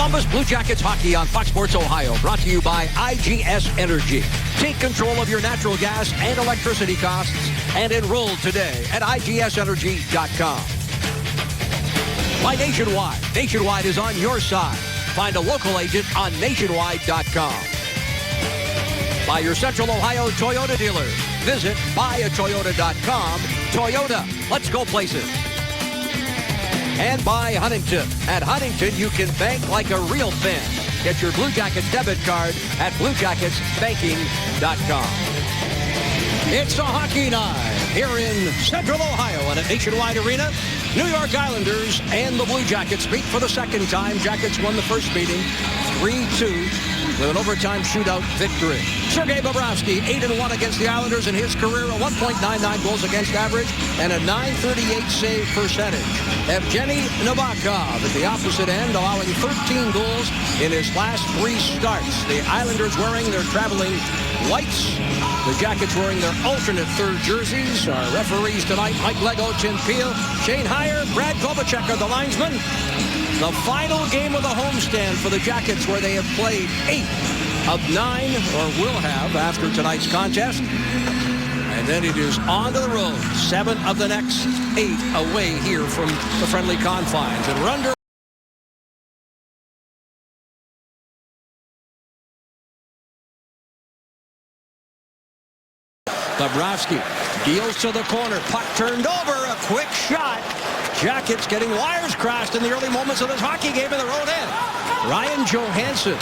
Columbus Blue Jackets hockey on Fox Sports Ohio, brought to you by IGS Energy. Take control of your natural gas and electricity costs and enroll today at IGSenergy.com. By Nationwide. Nationwide is on your side. Find a local agent on Nationwide.com. By your Central Ohio Toyota dealers. Visit buyatoyota.com. Toyota, let's go places. And by Huntington. At Huntington, you can bank like a real fan. Get your Blue Jackets debit card at bluejacketsbanking.com. It's a hockey night here in Central Ohio and at Nationwide Arena. New York Islanders and the Blue Jackets meet for the second time. Jackets won the first meeting 3-2 with an overtime shootout victory. Sergei Bobrovsky, 8-1 against the Islanders in his career, a 1.99 goals against average and a .938 save percentage. Evgeny Nabokov at the opposite end, allowing 13 goals in his last 3 starts. The Islanders wearing their traveling whites. The Jackets wearing their alternate third jerseys. Our referees tonight, Mike Lego, Chin Peel, Shane Heyer, Brad Kovacic are the linesmen. The final game of the homestand for the Jackets, where they have played 8 of 9, or will have after tonight's contest. And then it is on to the road. 7 of the next 8 away here from the friendly confines. And we're under. Bobrovsky deals to the corner. Puck turned over. A quick shot. Jackets getting wires crossed in the early moments of this hockey game in their own end. Ryan Johansson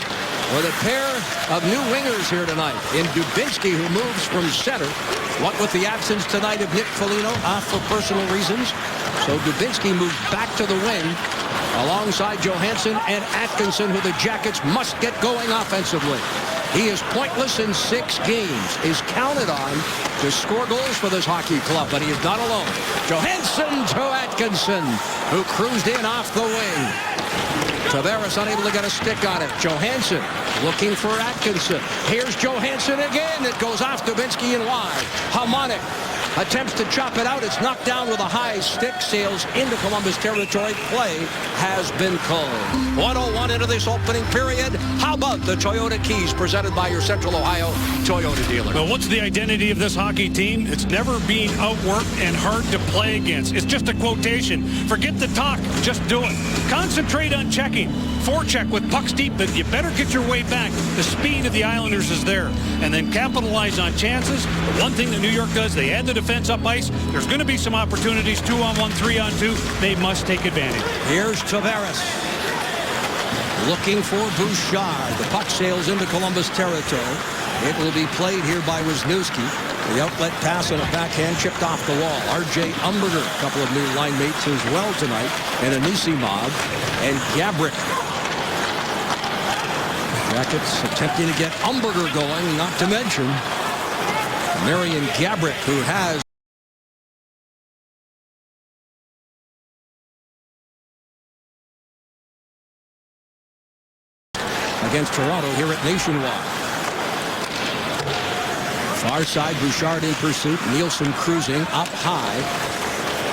with a pair of new wingers here tonight in Dubinsky, who moves from center. What with the absence tonight of Nick Foligno off for personal reasons. So Dubinsky moves back to the wing alongside Johansson and Atkinson, who the Jackets must get going offensively. He is pointless in 6 games, is counted on to score goals for this hockey club, but he is not alone. Johansson to Atkinson, who cruised in off the wing. Tavares unable to get a stick on it. Johansson looking for Atkinson. Here's Johansson again. It goes off Dubinsky and wide. Hamonic attempts to chop it out. It's knocked down with a high stick. Sails into Columbus territory. Play has been called. 1:01 into this opening period. How about the Toyota Keys presented by your Central Ohio Toyota dealer? Well, what's the identity of this hockey team? It's never being outworked and hard to play against. It's just a quotation. Forget the talk. Just do it. Concentrate on checking. Forecheck with pucks deep, but you better get your way back. The speed of the Islanders is there. And then capitalize on chances. The one thing that New York does, they add the defense up ice. There's going to be some opportunities, 2-on-1, 3-on-2. They must take advantage. Here's Tavares looking for Bouchard. The puck sails into Columbus territory. It will be played here by Wisniewski. The outlet pass and a backhand chipped off the wall. R.J. Umberger, a couple of new line mates as well tonight, and Anisimov and Gabrick. Jackets attempting to get Umberger going, not to mention Marian Gabrick, who has against Toronto here at Nationwide. Far side, Bouchard in pursuit. Nielsen cruising up high.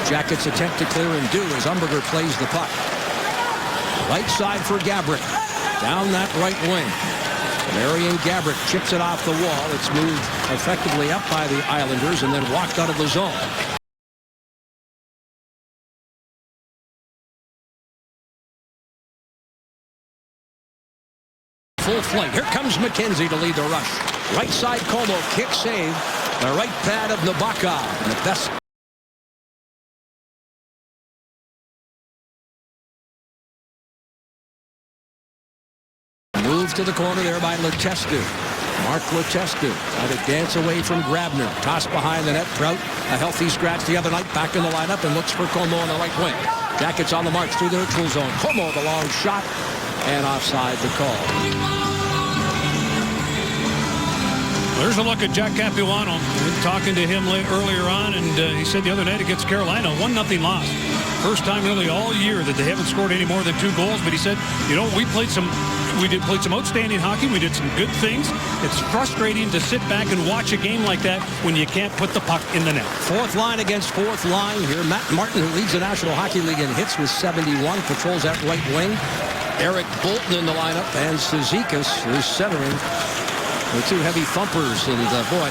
Jackets attempt to clear and do as Umberger plays the puck. Right side for Gabrick. Down that right wing. Marian Gabrick chips it off the wall. It's moved effectively up by the Islanders and then walked out of the zone. Full flight. Here comes McKenzie to lead the rush. Right side, Como, kick save. The right pad of Nabokov. And the best. Move to the corner there by Letestu. Mark Letestu trying to dance away from Grabner. Toss behind the net. Trout, a healthy scratch the other night, back in the lineup and looks for Como on the right wing. Jackets on the march through the neutral zone. Como, the long shot, and offside the call. There's a look at Jack Capuano. We were talking to him earlier on, and he said the other night against Carolina, 1-0 loss. First time really all year that they haven't scored any more than 2 goals. But he said, you know, we played some outstanding hockey. We did some good things. It's frustrating to sit back and watch a game like that when you can't put the puck in the net. Fourth line against fourth line here. Matt Martin, who leads the National Hockey League in hits with 71, patrols that right wing. Eric Bolton in the lineup, and Cizikas is centering. The two heavy thumpers, and boy,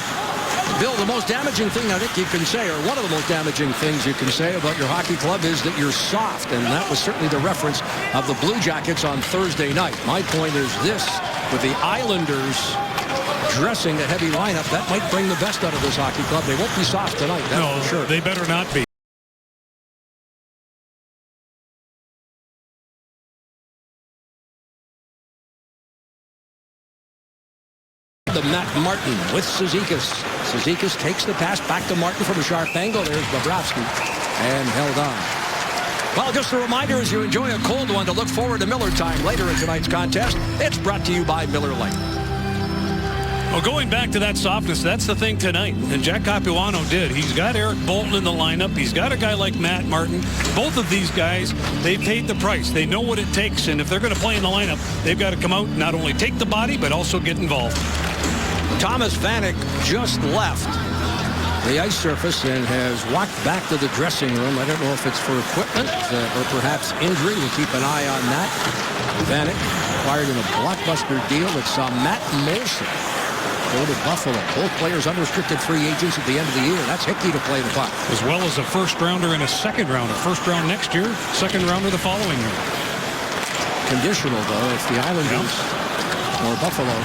Bill, the most damaging thing I think you can say, or one of the most damaging things you can say about your hockey club is that you're soft, and that was certainly the reference of the Blue Jackets on Thursday night. My point is this, with the Islanders dressing a heavy lineup, that might bring the best out of this hockey club. They won't be soft tonight, that's No, for sure. They better not be. The Matt Martin with Cizikas. Cizikas takes the pass back to Martin from a sharp angle. There's Bobrovsky, and held on. Well, just a reminder as you enjoy a cold one to look forward to Miller Time later in tonight's contest. It's brought to you by Miller Lite. Well, going back to that softness, that's the thing tonight. And Jack Capuano did. He's got Eric Bolton in the lineup. He's got a guy like Matt Martin. Both of these guys, they paid the price. They know what it takes. And if they're going to play in the lineup, they've got to come out and not only take the body, but also get involved. Thomas Vanek just left the ice surface and has walked back to the dressing room. I don't know if it's for equipment or perhaps injury. We'll keep an eye on that. Vanek acquired in a blockbuster deal that saw Matt Molson go to Buffalo. Both players unrestricted free agents at the end of the year. That's Hickey to play the puck. As well as a first rounder and a second rounder. First round next year, second rounder the following year. Conditional, though, if the Islanders or Buffalo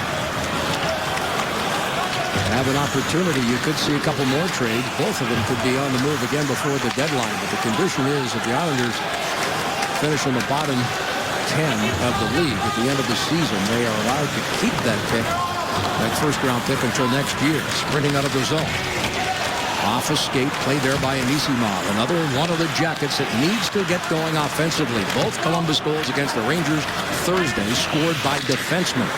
have an opportunity, you could see a couple more trades. Both of them could be on the move again before the deadline. But the condition is if the Islanders finish in the bottom 10 of the league at the end of the season, they are allowed to keep that pick, that first-round pick, until next year. Sprinting out of the zone. Off a skate, played there by Anisimov. Another one of the Jackets that needs to get going offensively. Both Columbus goals against the Rangers Thursday scored by defensemen.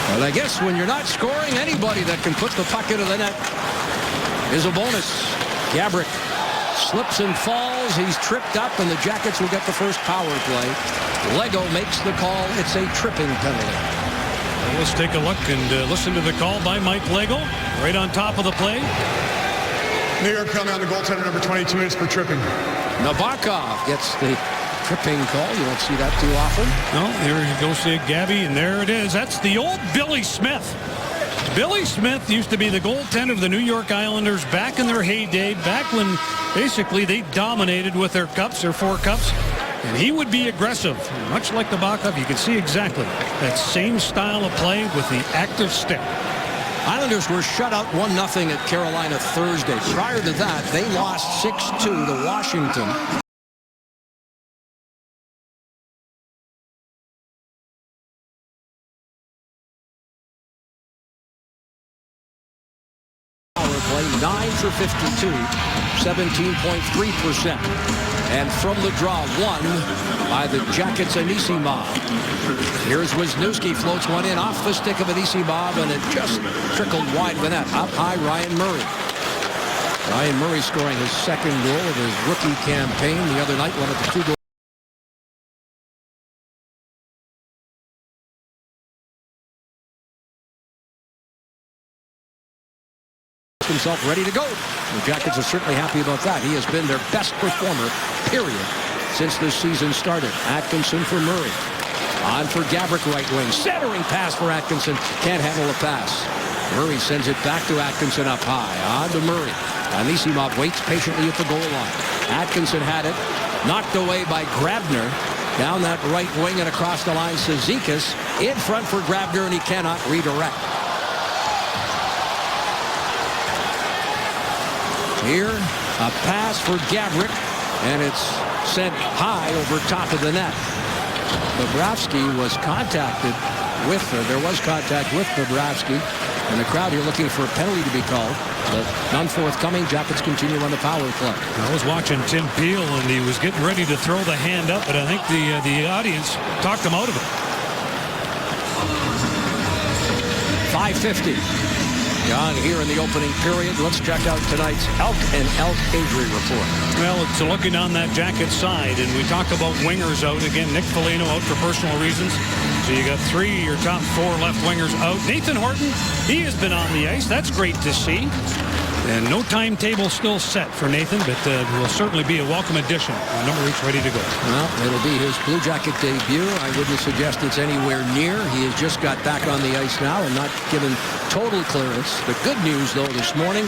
Well, I guess when you're not scoring, anybody that can put the puck into the net is a bonus. Gabrick slips and falls. He's tripped up, and the Jackets will get the first power play. Lego makes the call. It's a tripping penalty. Well, let's take a look and listen to the call by Mike Lego right on top of the play. New York coming on the goaltender number 22 is for tripping. Nabokov gets the tripping call. You don't see that too often. No, here you go, see Gabby, and there it is. That's the old Billy Smith. Billy Smith used to be the goaltender of the New York Islanders back in their heyday, back when basically they dominated with their cups, their 4 cups. And he would be aggressive, much like the Nabokov. You can see exactly that same style of play with the active stick. Islanders were shut out 1-0 at Carolina Thursday. Prior to that, they lost 6-2 to Washington. Play 9 for 52, 17.3%. And from the draw, won by the Jackets Anisimov. Here's Wisniewski, floats one in off the stick of Anisimov, and it just trickled wide of the net. Up high, Ryan Murray. Ryan Murray scoring his second goal of his rookie campaign the other night, one of the 2 goals. Himself ready to go. The Jackets are certainly happy about that. He has been their best performer, period, since this season started. Atkinson for Murray. On for Gabrick, right wing. Centering pass for Atkinson. Can't handle the pass. Murray sends it back to Atkinson up high. On to Murray. Anisimov waits patiently at the goal line. Atkinson had it. Knocked away by Grabner. Down that right wing and across the line. Cizikas in front for Grabner, and he cannot redirect. Here, a pass for Gabrick, and it's sent high over top of the net. Bobrovsky was contacted with, there was contact with Bobrovsky, and the crowd here looking for a penalty to be called, but none forthcoming. Jackets continue on the power play. I was watching Tim Peel, and he was getting ready to throw the hand up, but I think the audience talked him out of it. 5:50. Gone here in the opening period. Let's check out tonight's Elk and Elk injury report. Well, it's looking on that Jacket side, and we talk about wingers out. Again, Nick Foligno out for personal reasons. So you got 3 of your top 4 left wingers out. Nathan Horton, he has been on the ice. That's great to see. And no timetable still set for Nathan, but will certainly be a welcome addition. Number 8's ready to go. Well, it'll be his Blue Jacket debut. I wouldn't suggest it's anywhere near. He has just got back on the ice now and not given total clearance. The good news, though, this morning,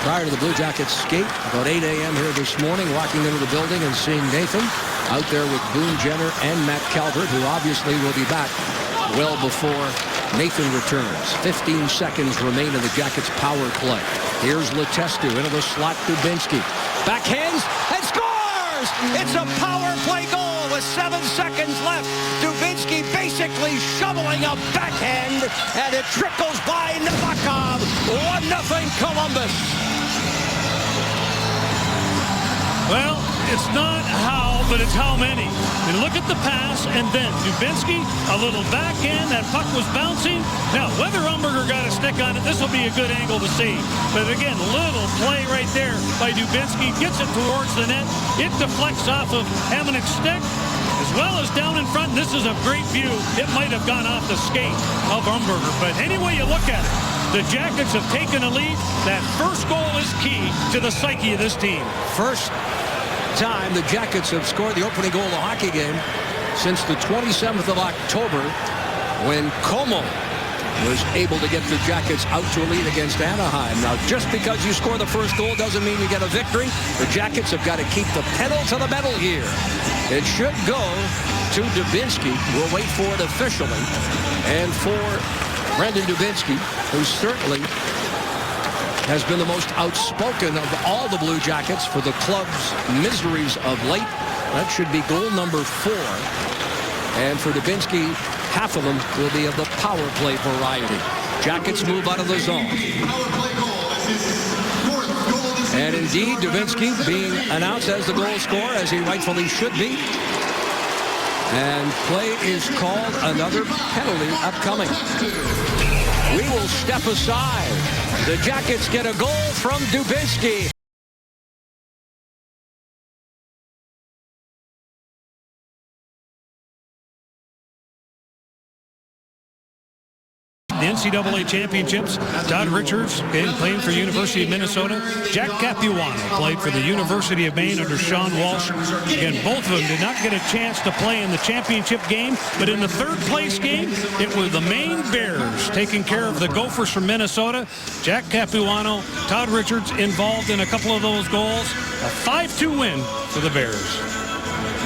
prior to the Blue Jackets skate, about 8 a.m. here this morning, walking into the building and seeing Nathan out there with Boone Jenner and Matt Calvert, who obviously will be back well before Nathan returns. 15 seconds remain in the Jackets' power play. Here's Letestu into the slot. Dubinsky backhands and scores! It's a power play goal with 7 seconds left. Dubinsky basically shoveling a backhand, and it trickles by Nabokov. 1-0 Columbus. Well, it's not how, but it's how many. And look at the pass, and then Dubinsky, a little backhand. That puck was bouncing. Now, whether Umberger got a stick on it, this will be a good angle to see. But again, little play right there by Dubinsky. Gets it towards the net. It deflects off of Hamannik's stick, as well as down in front. This is a great view. It might have gone off the skate of Umberger. But any way you look at it, the Jackets have taken a lead. That first goal is key to the psyche of this team. First time the Jackets have scored the opening goal of the hockey game since the 27th of October, when Como was able to get the Jackets out to a lead against Anaheim. Now, just because you score the first goal doesn't mean you get a victory. The Jackets have got to keep the pedal to the metal here. It should go to Dubinsky. We'll wait for it officially. And for Brendan Dubinsky, who certainly has been the most outspoken of all the Blue Jackets for the club's miseries of late. That should be goal number 4. And for Dubinsky, half of them will be of the power play variety. Jackets move out of the zone. And indeed, Dubinsky being announced as the goal scorer, as he rightfully should be. And play is called. Another penalty upcoming. We will step aside. The Jackets get a goal from Dubinsky. The NCAA championships, Todd Richards playing for University of Minnesota. Jack Capuano played for the University of Maine under Sean Walsh. Again, both of them did not get a chance to play in the championship game, but in the third place game, it was the Maine Bears taking care of the Gophers from Minnesota. Jack Capuano, Todd Richards involved in a couple of those goals. A 5-2 win for the Bears.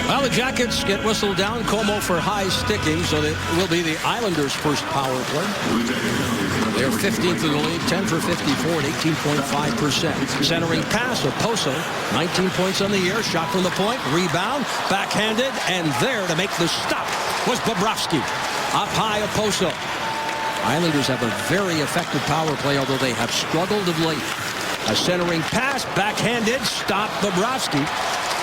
Well, the Jackets get whistled down. Como for high sticking, so it will be the Islanders' first power play. They're 15th in the league, 10 for 54 at 18.5%. Centering pass of Poso, 19 points on the year. Shot from the point, rebound, backhanded, and there to make the stop was Bobrovsky. Up high of Poso. Islanders have a very effective power play, although they have struggled of late. A centering pass, backhanded, stop Bobrovsky.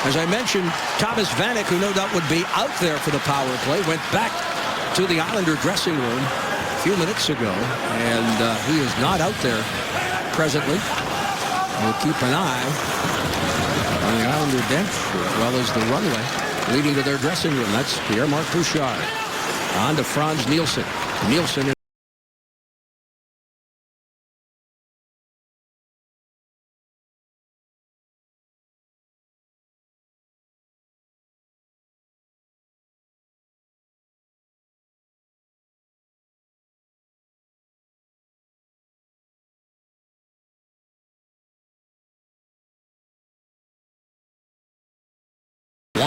As I mentioned, Thomas Vanek, who no doubt would be out there for the power play, went back to the Islander dressing room a few minutes ago, and he is not out there presently. We'll keep an eye on the Islander bench as well as the runway leading to their dressing room. That's Pierre-Marc Bouchard. On to Franz Nielsen. Nielsen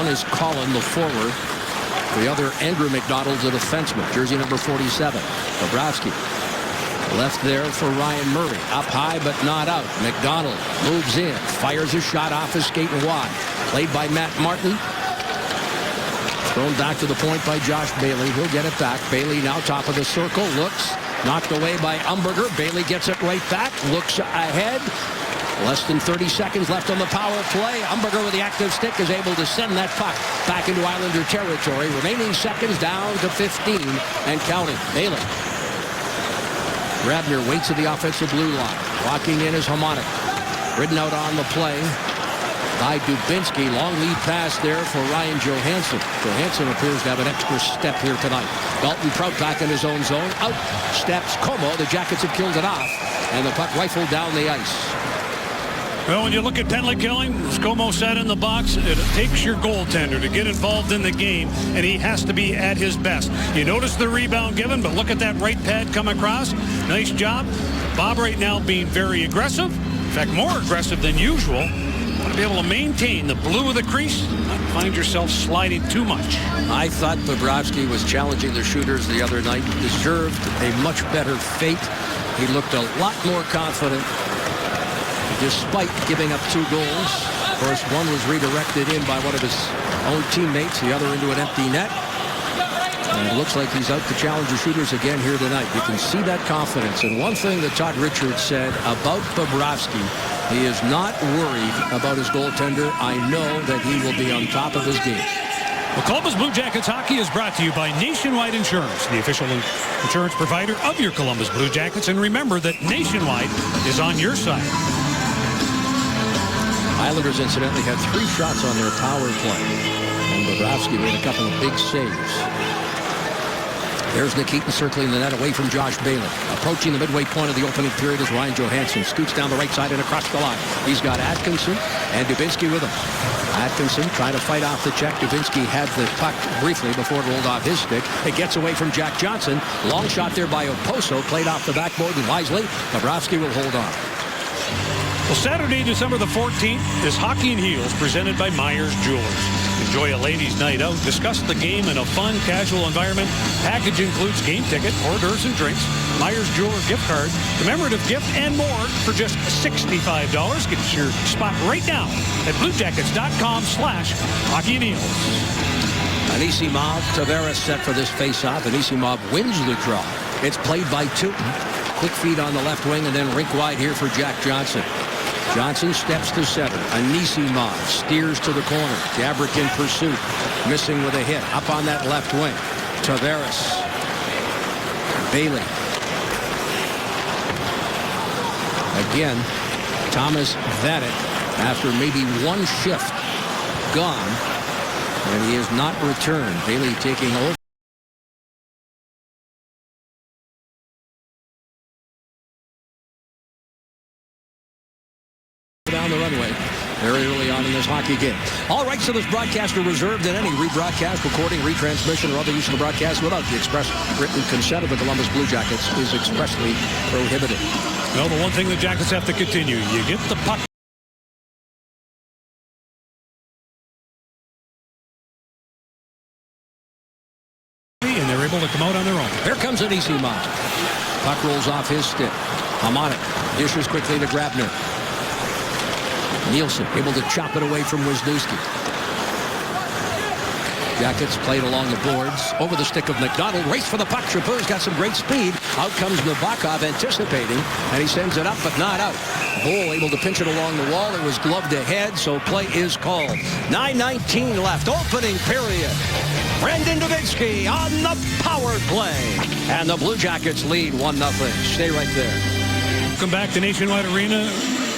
one is Colin, the forward. The other, Andrew McDonald, the defenseman, jersey number 47. Bobrovsky left there for Ryan Murray. Up high, but not out. McDonald moves in, fires a shot off his skate and wide. Played by Matt Martin. Thrown back to the point by Josh Bailey. He'll get it back. Bailey now top of the circle. Looks. Knocked away by Umberger. Bailey gets it right back. Looks ahead. Less than 30 seconds left on the power play. Umberger with the active stick is able to send that puck back into Islander territory. Remaining seconds down to 15 and counting. Bailey. Grabner waits at the offensive blue line. Walking in is Hamannik. Ridden out on the play by Dubinsky. Long lead pass there for Ryan Johansson. Johansson appears to have an extra step here tonight. Dalton Prout back in his own zone. Out steps Como. The Jackets have killed it off. And the puck rifled down the ice. Well, when you look at penalty killing, as Como said in the box, it takes your goaltender to get involved in the game, and he has to be at his best. You notice the rebound given, but look at that right pad come across. Nice job. Bob right now being very aggressive. In fact, more aggressive than usual. Want to be able to maintain the blue of the crease, not find yourself sliding too much. I thought Bobrovsky was challenging the shooters the other night. Deserved a much better fate. He looked a lot more confident despite giving up 2 goals. Of course, one was redirected in by one of his own teammates, the other into an empty net. And it looks like he's out to challenge the shooters again here tonight. You can see that confidence. And one thing that Todd Richards said about Bobrovsky, he is not worried about his goaltender. I know that he will be on top of his game. Well, Columbus Blue Jackets hockey is brought to you by Nationwide Insurance, the official insurance provider of your Columbus Blue Jackets. And remember that Nationwide is on your side. Islanders, incidentally, had 3 shots on their power play. And Bobrovsky made a couple of big saves. There's Nikitin circling the net away from Josh Bailey. Approaching the midway point of the opening period is Ryan Johansson. Scoots down the right side and across the line. He's got Atkinson and Dubinsky with him. Atkinson trying to fight off the check. Dubinsky had the puck briefly before it rolled off his stick. It gets away from Jack Johnson. Long shot there by Oposo. Played off the backboard and wisely. Bobrovsky will hold on. Well, Saturday, December the 14th is Hockey and Heels presented by Myers Jewelers. Enjoy a ladies' night out. Discuss the game in a fun, casual environment. Package includes game ticket, hors d'oeuvres and drinks, Myers Jeweler gift card, commemorative gift, and more for just $65. Get your spot right now at BlueJackets.com/Hockey and Heels. Anisimov, Tavares set for this face-off. Anisimov wins the draw. It's played by Tootin. Quick feed on the left wing and then rink wide here for Jack Johnson. Johnson steps to center. Anisimov steers to the corner. Gabrick in pursuit. Missing with a hit. Up on that left wing. Tavares. Bailey. Again, Thomas Vanek, after maybe one shift, gone. And he has not returned. Bailey taking over. Down the runway very early on in this hockey game. All rights to this broadcast are reserved, and any rebroadcast, recording, retransmission, or other use of the broadcast without the express written consent of the Columbus Blue Jackets is expressly prohibited. Well, the one thing the Jackets have to continue, you get the puck. And they're able to come out on their own. Here comes Anisimov. Puck rolls off his stick. Hamonic dishes quickly to Grabner. Nielsen able to chop it away from Wisniewski. Jackets played along the boards. Over the stick of McDonald. Race for the puck. Chaput's got some great speed. Out comes Nabokov anticipating. And he sends it up but not out. Bull able to pinch it along the wall. It was gloved ahead. So play is called. 9:19 left. Opening period. Brendan Dubinsky on the power play. And the Blue Jackets lead 1-0. Stay right there. Welcome back to Nationwide Arena.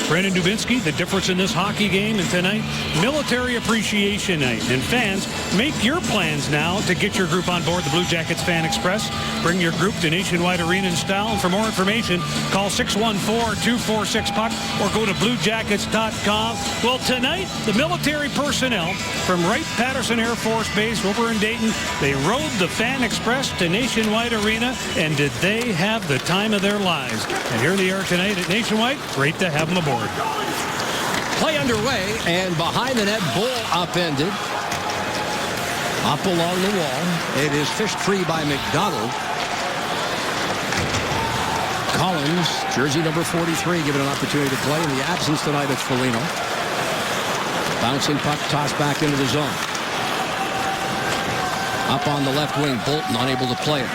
Brendan Dubinsky, the difference in this hockey game, and tonight, Military Appreciation Night. And fans, make your plans now to get your group on board the Blue Jackets Fan Express. Bring your group to Nationwide Arena in style. And for more information, call 614-246-PUCK or go to BlueJackets.com. Well, tonight, the military personnel from Wright-Patterson Air Force Base over in Dayton, they rode the Fan Express to Nationwide Arena, and did they have the time of their lives? And here they are tonight at Nationwide. Great to have them aboard. Play underway, and behind the net, Bull upended. Up along the wall. It is fished free by McDonald. Collins, jersey number 43, given an opportunity to play. In the absence tonight, it's Foligno. Bouncing puck tossed back into the zone. Up on the left wing, Bolton unable to play it.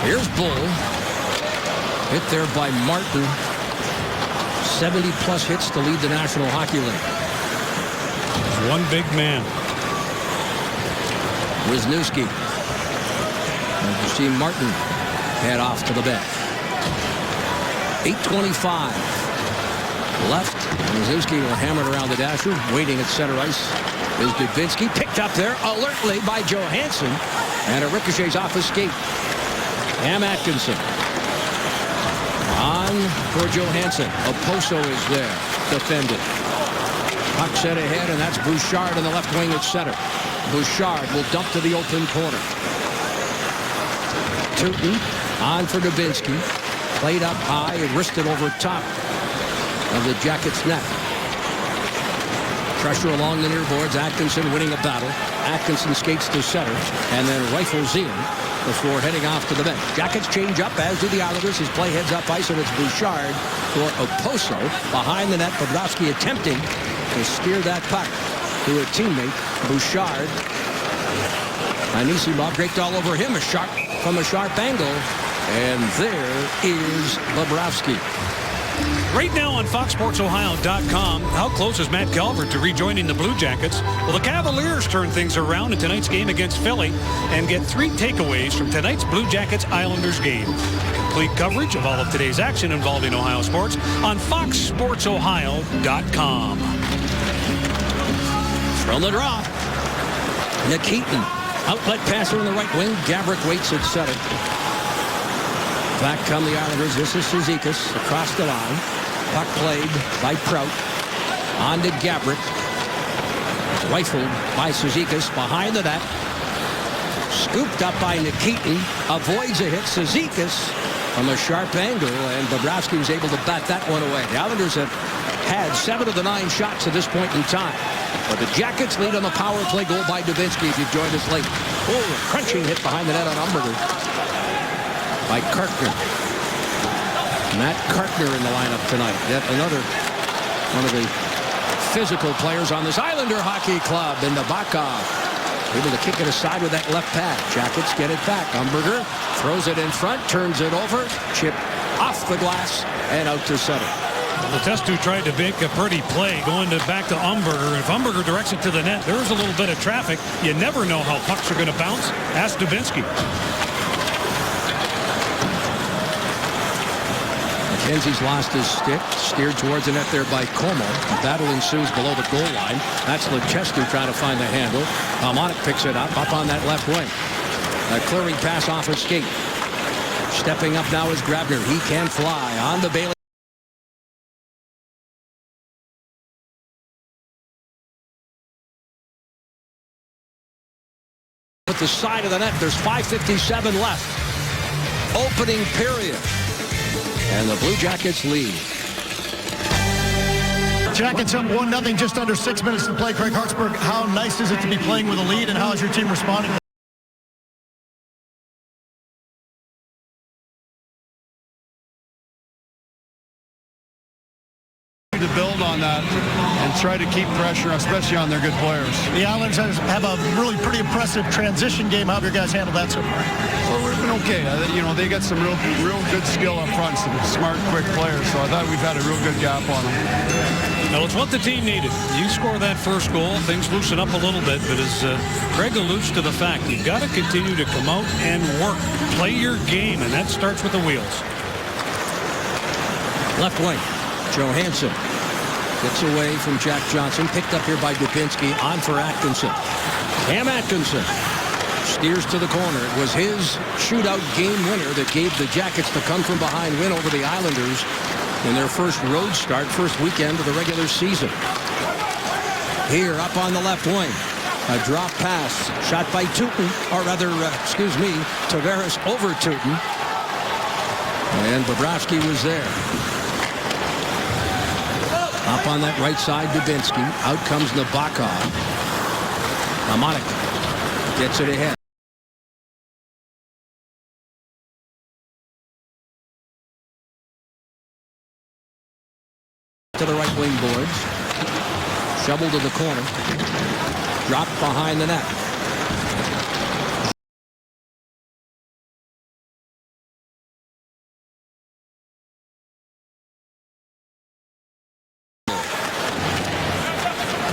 Here's Bull. Hit there by Martin. 70-plus hits to lead the National Hockey League. One big man. Wisniewski. And you see Martin head off to the bench. 8:25 left. Wisniewski will hammer it around the dasher. Waiting at center ice is Dubinsky. Picked up there alertly by Johansson. And it ricochets off his skate. Cam Atkinson. On for Johansson. Oposo is there. Defended. Puck set ahead, and that's Bouchard in the left wing at center. Bouchard will dump to the open corner. Tootin on for Dubinsky. Played up high and wristed over top of the Jackets' net. Pressure along the near boards. Atkinson winning a battle. Atkinson skates to center and then rifles in before heading off to the bench. Jackets change up, as do the Islanders. His play heads up ice, and it's Bouchard for Oposo. Behind the net, Bobrovsky attempting to steer that puck to a teammate, Bouchard. Anisimov draped all over him, from a sharp angle. And there is Bobrovsky. Right now on FoxSportsOhio.com, how close is Matt Calvert to rejoining the Blue Jackets? Well, the Cavaliers turn things around in tonight's game against Philly and get 3 takeaways from tonight's Blue Jackets-Islanders game. Complete coverage of all of today's action involving Ohio sports on FoxSportsOhio.com. From the draw, Nikitin. Outlet passer in the right wing. Gabrick waits at center. Back come the Islanders. This is Cizikas across the line. Puck played by Prout. On to Gabrick. Rifled by Cizikas behind the net. Scooped up by Nikitin. Avoids a hit. Cizikas from a sharp angle, and Bobrovsky was able to bat that one away. The Islanders have had 7 of the 9 shots at this point in time. But the Jackets lead on the power play goal by Dubinsky if you've joined us late. Oh, a crunching hit behind the net on Umberger by Kartner. Matt Kartner in the lineup tonight. Yet another one of the physical players on this Islander hockey club in Nabokov. Able to kick it aside with that left pad. Jackets get it back. Umberger throws it in front, turns it over, chip off the glass, and out to center. Letestu tried to make a pretty play going back to Umberger. If Umberger directs it to the net, there's a little bit of traffic. You never know how pucks are going to bounce. Ask Dubinsky. McKenzie's lost his stick, steered towards the net there by Como. A battle ensues below the goal line. That's Letestu trying to find the handle. Palmonic picks it up on that left wing. A clearing pass off his skate. Stepping up now is Grabner. He can fly on the Bailey. At the side of the net, there's 5:57 left. Opening period. And the Blue Jackets lead. Jackets up 1-0, just under 6 minutes to play. Craig Hartsburg, how nice is it to be playing with a lead, and how is your team responding? To build on that and try to keep pressure, especially on their good players. The Islanders have a really pretty impressive transition game. How have your guys handled that so far? Well, we've been okay. They got some real good skill up front, some smart, quick players. So I thought we've had a real good gap on them. Well, it's what the team needed. You score that first goal, things loosen up a little bit. But as Craig alludes to the fact, you've got to continue to come out and work, play your game, and that starts with the wheels. Left wing, Johansson. Gets away from Jack Johnson. Picked up here by Dubinsky. On for Atkinson. Cam Atkinson steers to the corner. It was his shootout game winner that gave the Jackets the come-from-behind win over the Islanders in their first road start, first weekend of the regular season. Here, up on the left wing. A drop pass. Shot by Tootin. Or rather, Tavares over Tootin. And Bobrovsky was there. Up on that right side, Dubinsky. Out comes Nabokov. Palmonic gets it ahead. To the right wing boards. Shovel to the corner. Drop behind the net.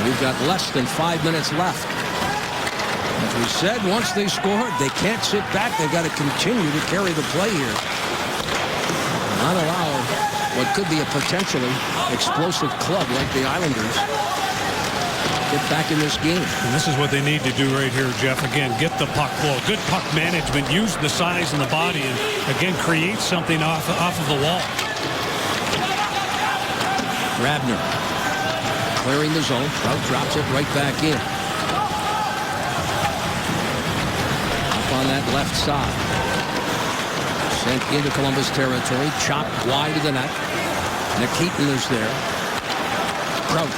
We've got less than 5 minutes left. As we said, once they scored, they can't sit back. They've got to continue to carry the play here. Not allow what could be a potentially explosive club like the Islanders get back in this game. And this is what they need to do right here, Jeff. Again, get the puck flow. Good puck management. Use the size and the body and, again, create something off of the wall. Grabner clearing the zone. Trout drops it right back in. Up on that left side. Sent into Columbus territory. Chopped wide of the net. Nikitin is there. Trout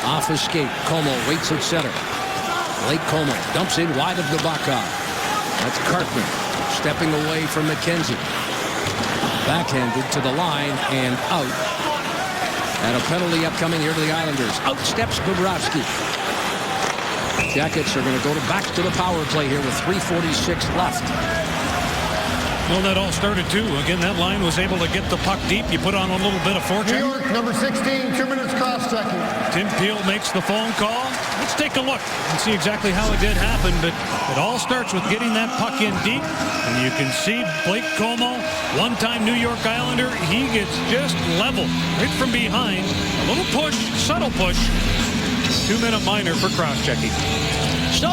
off his skate. Como waits at center. Late Como dumps in wide of the Buckeye. That's Cartman stepping away from McKenzie. Backhanded to the line and out. And a penalty upcoming here to the Islanders. Out steps Bobrovsky. Jackets are going to go back to the power play here with 3:46 left. Well, that all started too. Again, that line was able to get the puck deep. You put on a little bit of New fortune. York, number 16, 2 minutes cross-checking. Tim Peel makes the phone call. Let's take a look and see exactly how it did happen. But it all starts with getting that puck in deep. And you can see Blake Como, one-time New York Islander, he gets just leveled right from behind. A little push, subtle push. 2-minute minor for cross-checking. So,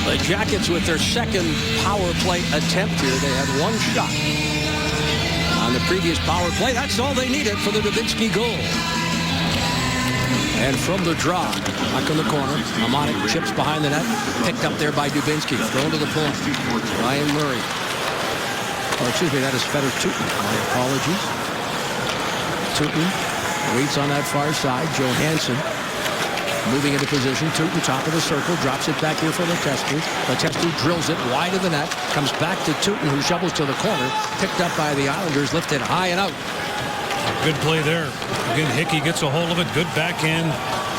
the Jackets with their second power play attempt here. They had one shot on the previous power play. That's all they needed for the Dubinsky goal. And from the draw, back in the corner, Amonic chips behind the net, picked up there by Dubinsky, thrown to the point. Ryan Murray. Oh, excuse me, that is Fedor Tutin. My apologies. Tutin waits on that far side. Johansson moving into position. Tutin, top of the circle, drops it back here for Letestu. Letestu drills it wide of the net, comes back to Tutin, who shovels to the corner, picked up by the Islanders, lifted high and out. Good play there. Again, Hickey gets a hold of it. Good backhand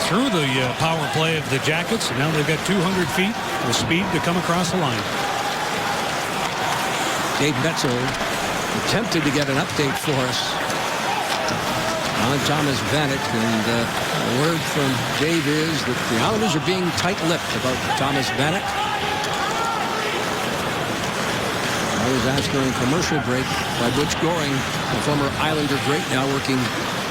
through the power play of the Jackets. And now they've got 200 feet of speed to come across the line. Dave Betzel attempted to get an update for us on Thomas Vanek. And the word from Dave is that the Islanders are being tight-lipped about Thomas Vanek. I was asked during commercial break by Butch Goring, a former Islander great now working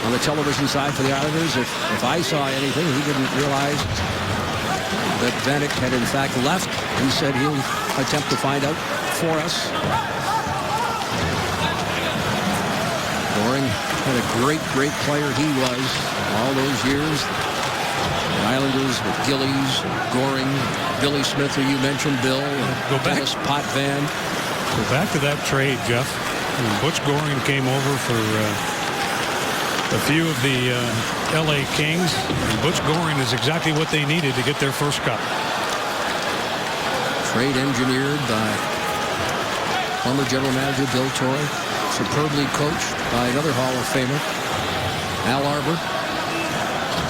on the television side for the Islanders, if I saw anything. He didn't realize that Vanek had in fact left. He said he'll attempt to find out for us. Goring, what a great player he was all those years. The Islanders with Gillies, Goring, Billy Smith, who you mentioned, Bill, Go back. Dennis Potvin. Go back to that trade, Jeff. When Butch Goring came over for a few of the L.A. Kings. And Butch Goring is exactly what they needed to get their first cup. Trade engineered by former general manager Bill Torrey. Superbly coached by another Hall of Famer, Al Arbor.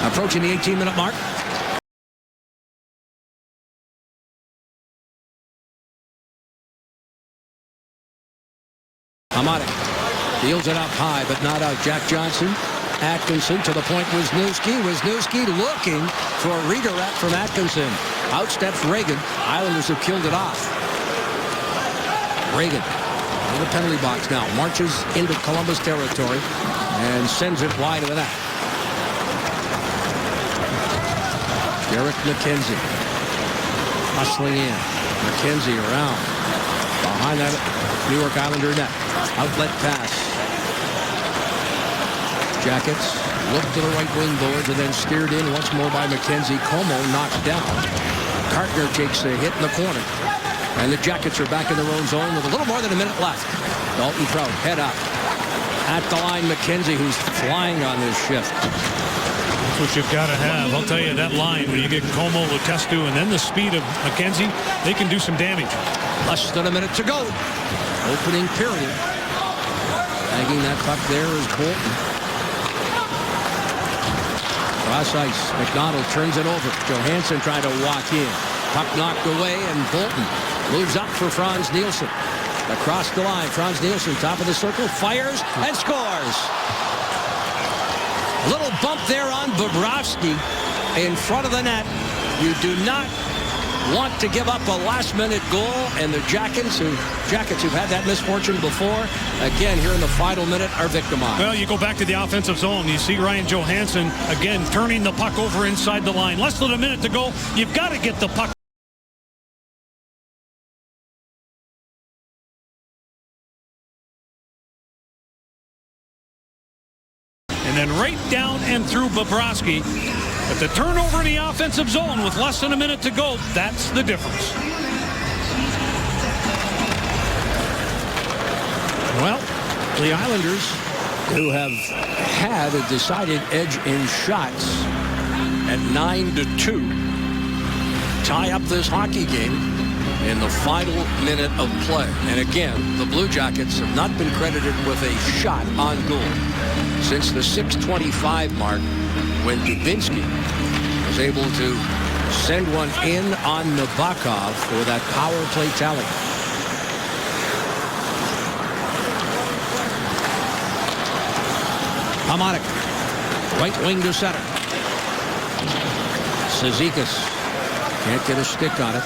Approaching the 18-minute mark. Amonic deals it up high, but not out. Jack Johnson, Atkinson to the point. Wisniewski looking for a redirect from Atkinson. Out steps Reagan. Islanders have killed it off. Reagan in the penalty box now. Marches into Columbus territory and sends it wide of the net. Derek McKenzie hustling in. McKenzie around behind that New York Islander net. Outlet pass. Jackets look to the right wing boards and then steered in once more by McKenzie. Como knocked down. Cartner takes a hit in the corner. And the Jackets are back in their own zone with a little more than a minute left. Dalton Trout head up. At the line, McKenzie, who's flying on this shift. That's what you've got to have. I'll tell you, that line, when you get Como, Letestu, and then the speed of McKenzie, they can do some damage. Less than a minute to go. Opening period. Tagging that puck there is Bolton. Cross ice. McDonald turns it over. Johansson trying to walk in. Puck knocked away, and Bolton moves up for Franz Nielsen. Across the line, Franz Nielsen, top of the circle, fires and scores. A little bump there on Bobrovsky in front of the net. You do not want to give up a last-minute goal, and the Jackets, who Jackets, who've had that misfortune before, again, here in the final minute, are victimized. Well, you go back to the offensive zone. You see Ryan Johansson, again, turning the puck over inside the line. Less than a minute to go. You've got to get the puck. And then right down and through Bobrovsky. But the turnover in the offensive zone with less than a minute to go, that's the difference. Well, the Islanders, who have had a decided edge in shots at 9-2, tie up this hockey game in the final minute of play. And again, the Blue Jackets have not been credited with a shot on goal since the 6:25 mark, when Dubinsky was able to send one in on Nabokov for that power play tally. Hamonic, right wing to center. Cizikas can't get a stick on it.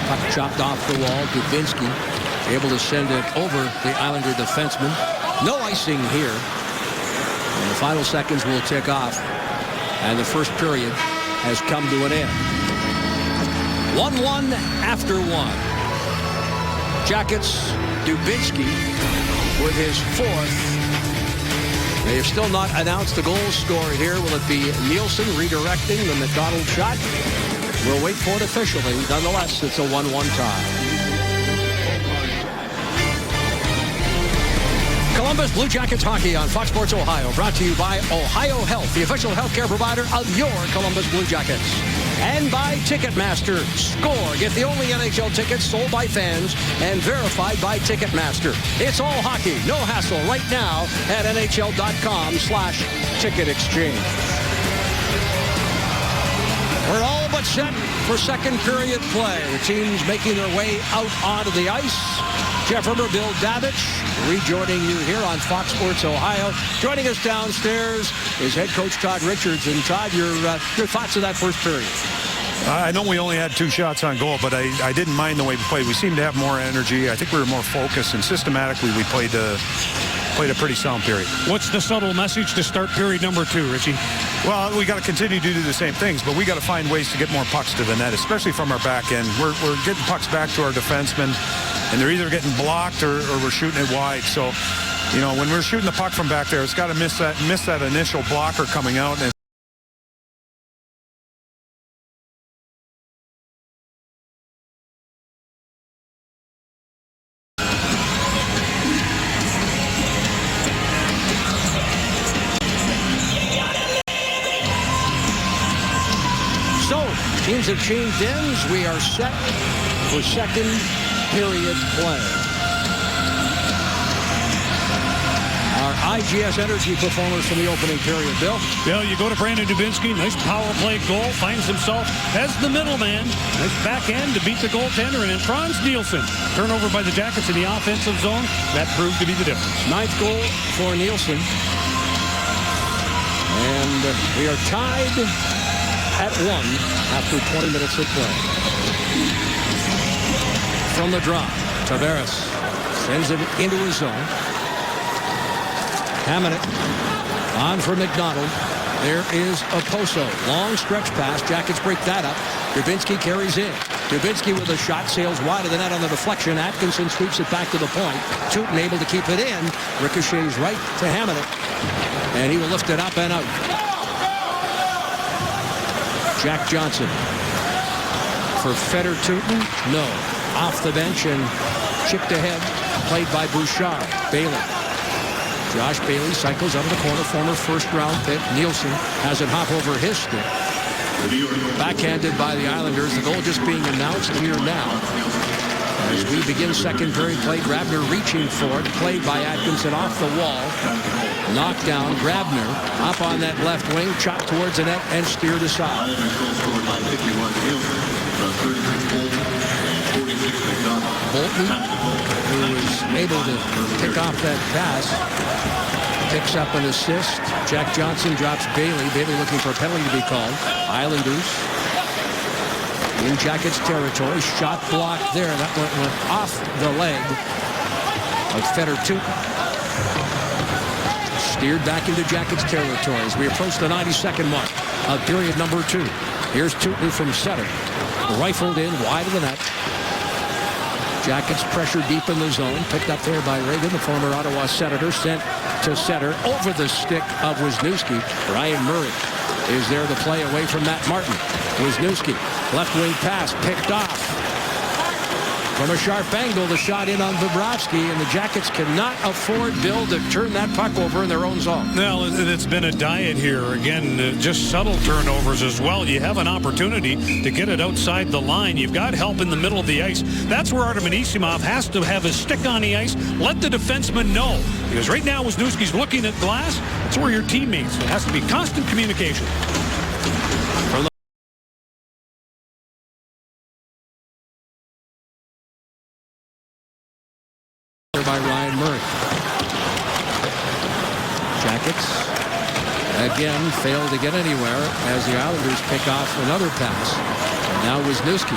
Puck chopped off the wall. Dubinsky able to send it over the Islander defenseman. No icing here. And the final seconds will tick off. And the first period has come to an end. 1-1 after one. Jackets, Dubinsky with his fourth. They have still not announced the goal scorer here. Will it be Nielsen redirecting the McDonald shot? We'll wait for it officially. Nonetheless, it's a 1-1 tie. Columbus Blue Jackets hockey on Fox Sports Ohio, brought to you by Ohio Health, the official healthcare provider of your Columbus Blue Jackets. And by Ticketmaster. Score. Get the only NHL tickets sold by fans and verified by Ticketmaster. It's all hockey, no hassle, right now at NHL.com/ticket exchange. We're all but set for second period play. The teams making their way out onto the ice. Jeff Rubber, Bill Davich, rejoining you here on Fox Sports Ohio. Joining us downstairs is head coach Todd Richards. And Todd, your thoughts of that first period? I know we only had 2 shots on goal, but I didn't mind the way we played. We seemed to have more energy. I think we were more focused, and systematically we played a pretty sound period. What's the subtle message to start period number 2, Richie? Well, we got to continue to do the same things, but we got to find ways to get more pucks to the net, especially from our back end. We're getting pucks back to our defensemen, and they're either getting blocked or we're shooting it wide. So, you know, when we're shooting the puck from back there, it's got to miss that initial blocker coming out. And teams have changed ends. We are set for second period play. Our IGS Energy performers from the opening period, Bill. Bill, you go to Brandon Dubinsky. Nice power play goal. Finds himself as the middleman. Nice backhand to beat the goaltender. And then Frans Nielsen. Turnover by the Jackets in the offensive zone. That proved to be the difference. 9th goal for Nielsen. And we are tied at 1 after 20 minutes of play. From the drop, Tavares sends it into his zone. Hamonic on for McDonald. There is Oposo. Long stretch pass. Jackets break that up. Dubinsky carries in. Dubinsky with a shot, sails wide of the net on the deflection. Atkinson sweeps it back to the point. Tootin able to keep it in. Ricochets right to Hamonic. And he will lift it up and out. Jack Johnson for Feder Tootin. No. Off the bench and chipped ahead. Played by Bouchard. Bailey. Josh Bailey cycles out of the corner. Former first-round pick. Nielsen has it hop over his stick. Backhanded by the Islanders. The goal just being announced here now. As we begin second period play, Grabner reaching for it. Played by Atkinson off the wall. Knocked down. Grabner up on that left wing. Chopped towards the net and steered aside. Bolton, who is able to pick off that pass, picks up an assist. Jack Johnson drops Bailey. Bailey looking for a penalty to be called. Islanders in Jackets territory. Shot blocked there. That went off the leg of Fedor Tyutin. Steered back into Jackets territory as we approach the 92nd mark of period number 2. Here's Tyutin from center. Rifled in wide of the net. Jackets pressure deep in the zone. Picked up there by Reagan, the former Ottawa Senator. Sent to center over the stick of Wisniewski. Ryan Murray is there to play away from Matt Martin. Wisniewski, left wing pass, picked off. From a sharp angle, the shot in on Bobrovsky, and the Jackets cannot afford, Bill, to turn that puck over in their own zone. Well, it's been a diet here. Again, just subtle turnovers as well. You have an opportunity to get it outside the line. You've got help in the middle of the ice. That's where Artem Anisimov has to have his stick on the ice. Let the defenseman know. Because right now, Wisniewski's looking at glass. That's where your teammates. It has to be constant communication. By Ryan Murray. Jackets again failed to get anywhere as the Islanders pick off another pass. And now Wisniewski.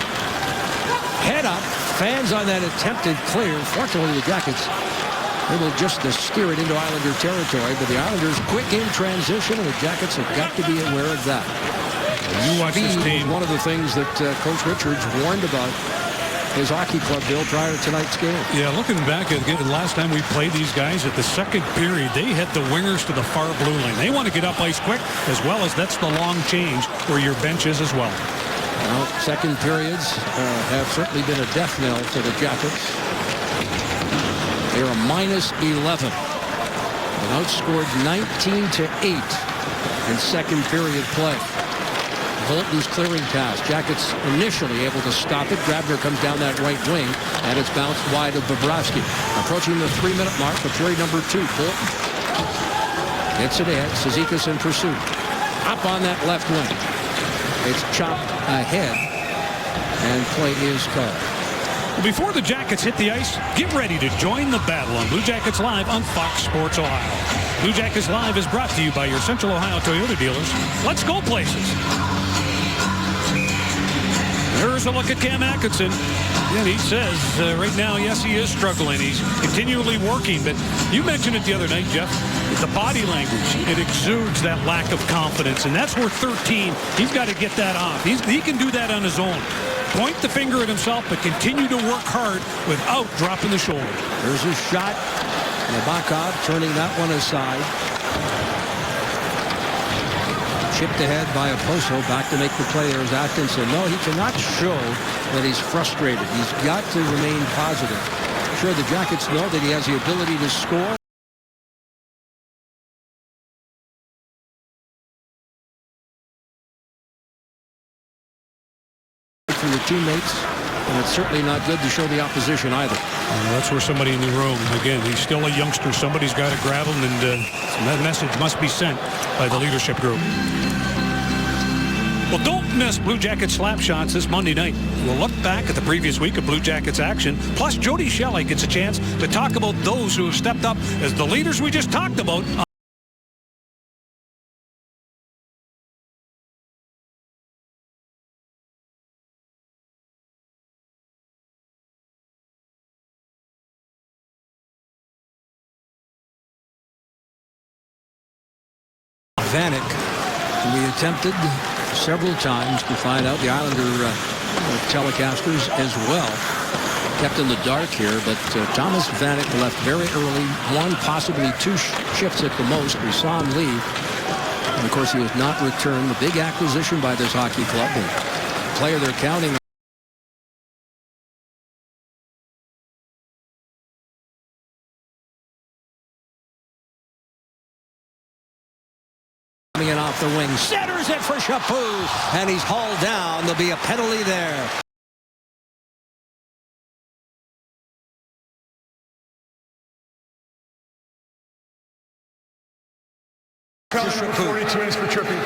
Head up. Fans on that attempted clear. Fortunately, the Jackets able just to steer it into Islander territory. But the Islanders quick in transition, and the Jackets have got to be aware of that. You watch this team. One of the things that Coach Richards warned about his hockey club, Bill, prior to tonight's game. Yeah, looking back at the last time we played these guys at the second period, they had the wingers to the far blue line. They want to get up ice quick, as well as that's the long change where your bench is as well. Well, second periods have certainly been a death knell for the Jackets. They are a -11 and outscored 19-8 in second period play. Bolton's clearing pass. Jackets initially able to stop it. Grabner comes down that right wing, and it's bounced wide of Bobrovsky. Approaching the 3-minute mark of period number 2. Bolton gets it ahead. Cizikas in pursuit. Up on that left wing. It's chopped ahead, and play is called. Before the Jackets hit the ice, get ready to join the battle on Blue Jackets Live on Fox Sports Ohio. Blue Jackets Live is brought to you by your Central Ohio Toyota dealers. Let's go places. There's a look at Cam Atkinson. And he says right now, yes, he is struggling. He's continually working. But you mentioned it the other night, Jeff. The body language, it exudes that lack of confidence. And that's where 13, he's got to get that off. He can do that on his own. Point the finger at himself, but continue to work hard without dropping the shoulder. There's a shot. Nabokov turning that one aside. Chipped ahead by Oposo. Back to make the play. There's Atkinson. No, he cannot show that he's frustrated. He's got to remain positive. Sure, the Jackets know that he has the ability to score. From the teammates, and it's certainly not good to show the opposition either. That's where somebody in the room, again, he's still a youngster. Somebody's got to grab him, and that message must be sent by the leadership group. Well, don't miss Blue Jackets slap shots this Monday night. We'll look back at the previous week of Blue Jackets action. Plus, Jody Shelley gets a chance to talk about those who have stepped up as the leaders we just talked about. Vanek, we attempted several times to find out. The Islander telecasters as well kept in the dark here, but Thomas Vanek left very early. One, possibly two shifts at the most. We saw him leave, and of course he was not returned. The big acquisition by this hockey club, the player they're counting on. Coming in off the wing, centers it for Chaput, and he's hauled down. There'll be a penalty there. Number 42 is for tripping.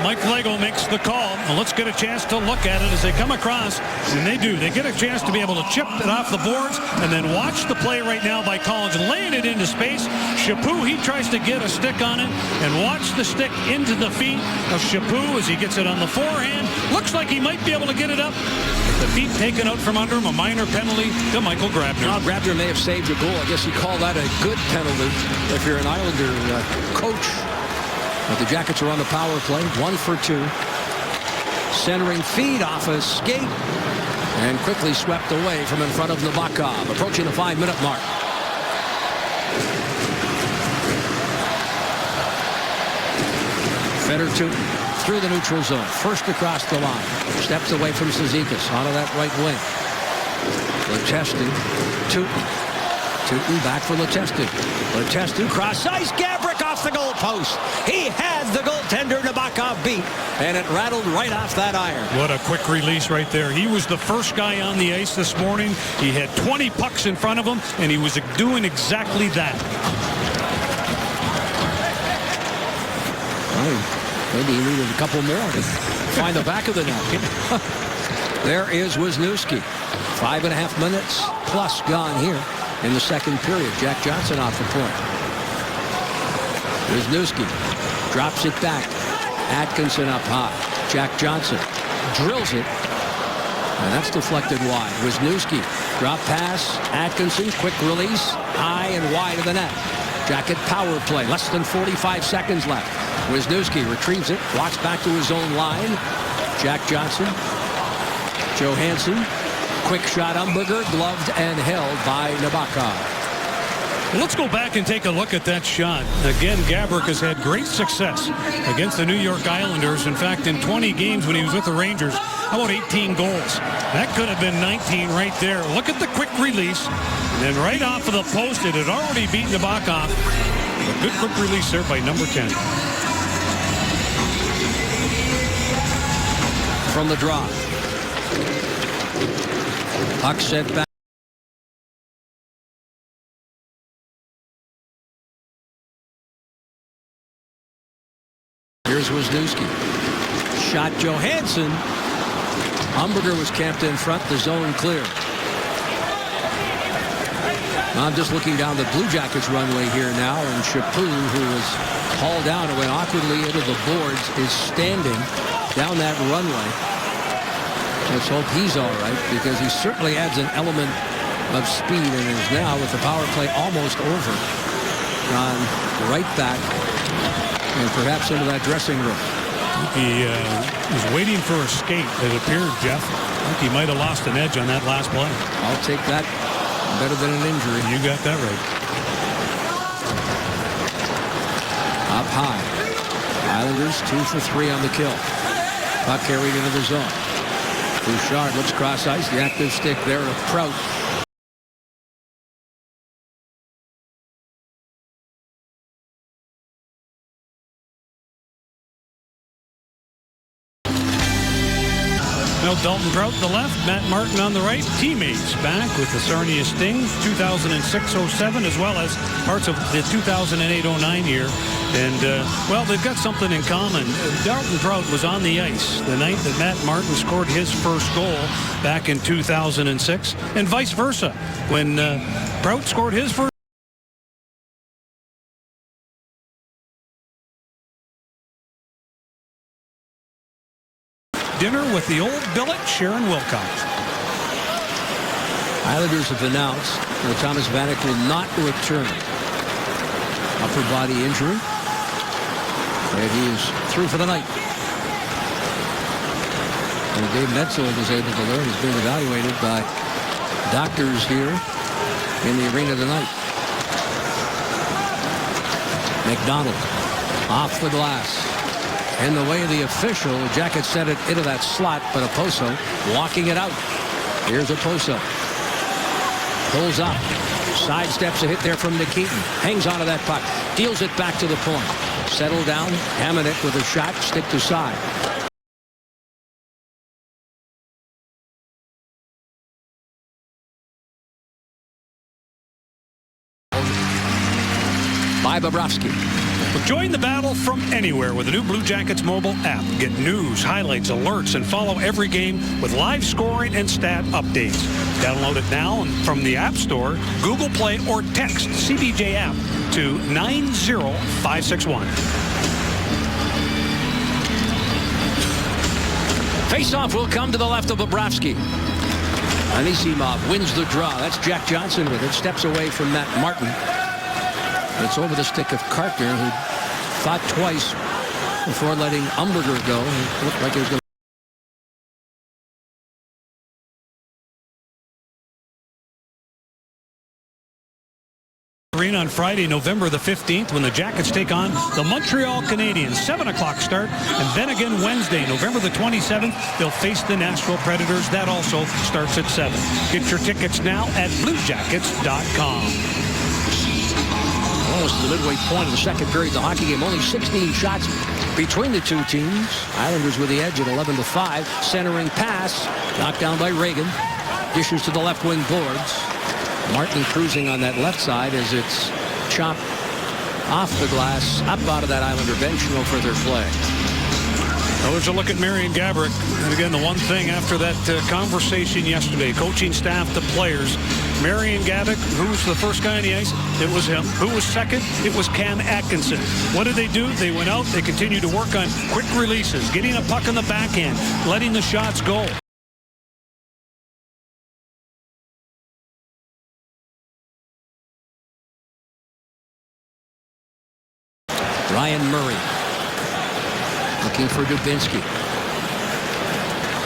Mike Lego makes the call. Well, let's get a chance to look at it as they come across. And they do. They get a chance to be able to chip it off the boards and then watch the play right now by Collins laying it into space. Chaput, he tries to get a stick on it and watch the stick into the feet of Chaput as he gets it on the forehand. Looks like he might be able to get it up. The feet taken out from under him, a minor penalty to Michael Grabner. Well, Grabner may have saved a goal. I guess you call that a good penalty if you're an Islander coach. But the Jackets are on the power play, 1 for 2. Centering feed off a skate and quickly swept away from in front of Nabokov, approaching the 5-minute mark. Fedor through the neutral zone, first across the line, steps away from Cizikas onto that right wing. Letestu, Tootin back for Letestu. Letestu cross ice, Gaborik off the goal post. He had the goaltender Nabokov beat, and it rattled right off that iron. What a quick release right there. He was the first guy on the ice this morning. He had 20 pucks in front of him, and he was doing exactly that. Maybe he needed a couple more to find the back of the net. There is Wisniewski. 5.5 minutes plus gone here in the second period. Jack Johnson off the point. Wisniewski drops it back. Atkinson up high. Jack Johnson drills it. And that's deflected wide. Wisniewski drop pass. Atkinson quick release. High and wide of the net. Jacket power play. Less than 45 seconds left. Wisniewski retrieves it. Walks back to his own line. Jack Johnson. Johansson. Quick shot. Umberger gloved and held by Nabokov. Let's go back and take a look at that shot. Again, Gaborik has had great success against the New York Islanders. In fact, in 20 games when he was with the Rangers, how about 18 goals? That could have been 19 right there. Look at the quick release. And then right off of the post, it had already beaten Nabokov. A good quick release there by number 10. From the draw. Puck set back. Here's Wisniewski. Shot Johansson. Umberger was camped in front. The zone clear. I'm just looking down the Blue Jackets runway here now, and Chaput, who was hauled down and went awkwardly into the boards, is standing down that runway. Let's hope he's all right, because he certainly adds an element of speed and is now, with the power play almost over, gone right back and perhaps into that dressing room. He was waiting for a skate, it appeared, Jeff. I think he might have lost an edge on that last play. I'll take that better than an injury. You got that right. Up high. Islanders 2 for 3 on the kill. Puck carried into the zone. Bouchard looks cross ice. The active stick there of Prout. Now Dalton Prout the left, Matt Martin on the right. Teammates back with the Sarnia Sting 2006-07 as well as parts of the 2008-09 year. And, well, they've got something in common. Dalton Prout was on the ice the night that Matt Martin scored his first goal back in 2006, and vice versa. When Prout scored his first dinner with the old billet, Sharon Wilcox. Islanders have announced that Thomas Vanek will not return. Upper body injury. And he is through for the night. And Dave Metzold was able to learn he's being evaluated by doctors here in the arena tonight. McDonald off the glass. In the way of the official, the Jackets sent it into that slot, but Okposo walking it out. Here's Okposo. Pulls up. Sidesteps a hit there from Nikitin. Hangs onto that puck. Deals it back to the point. Settled down. Hamonic with a shot. Stick to side. By Bobrovsky. Join the battle from anywhere with the new Blue Jackets mobile app. Get news, highlights, alerts, and follow every game with live scoring and stat updates. Download it now from the App Store, Google Play, or text CBJ app to 90561. Face-off will come to the left of Bobrovsky. Anisimov wins the draw. That's Jack Johnson with it. Steps away from Matt Martin. It's over the stick of Carter, who fought twice before letting Umberger go. It looked like he was going to... On Friday, November the 15th, when the Jackets take on the Montreal Canadiens. 7 o'clock start. And then again Wednesday, November the 27th, they'll face the Nashville Predators. That also starts at 7. Get your tickets now at BlueJackets.com. Almost to the midway point of the second period of the hockey game. Only 16 shots between the two teams. Islanders with the edge at 11-5. Centering pass. Knocked down by Reagan. Dishes to the left wing boards. Martin cruising on that left side as it's chopped off the glass, up out of that Islander bench. No further play. Well, there's a look at Marian Gaborik. And again, the one thing after that conversation yesterday, coaching staff, the players, Marian Gaborik, who was the first guy on the ice? It was him. Who was second? It was Cam Atkinson. What did they do? They went out. They continued to work on quick releases, getting a puck on the backhand, letting the shots go. Ryan Murray looking for Dubinsky.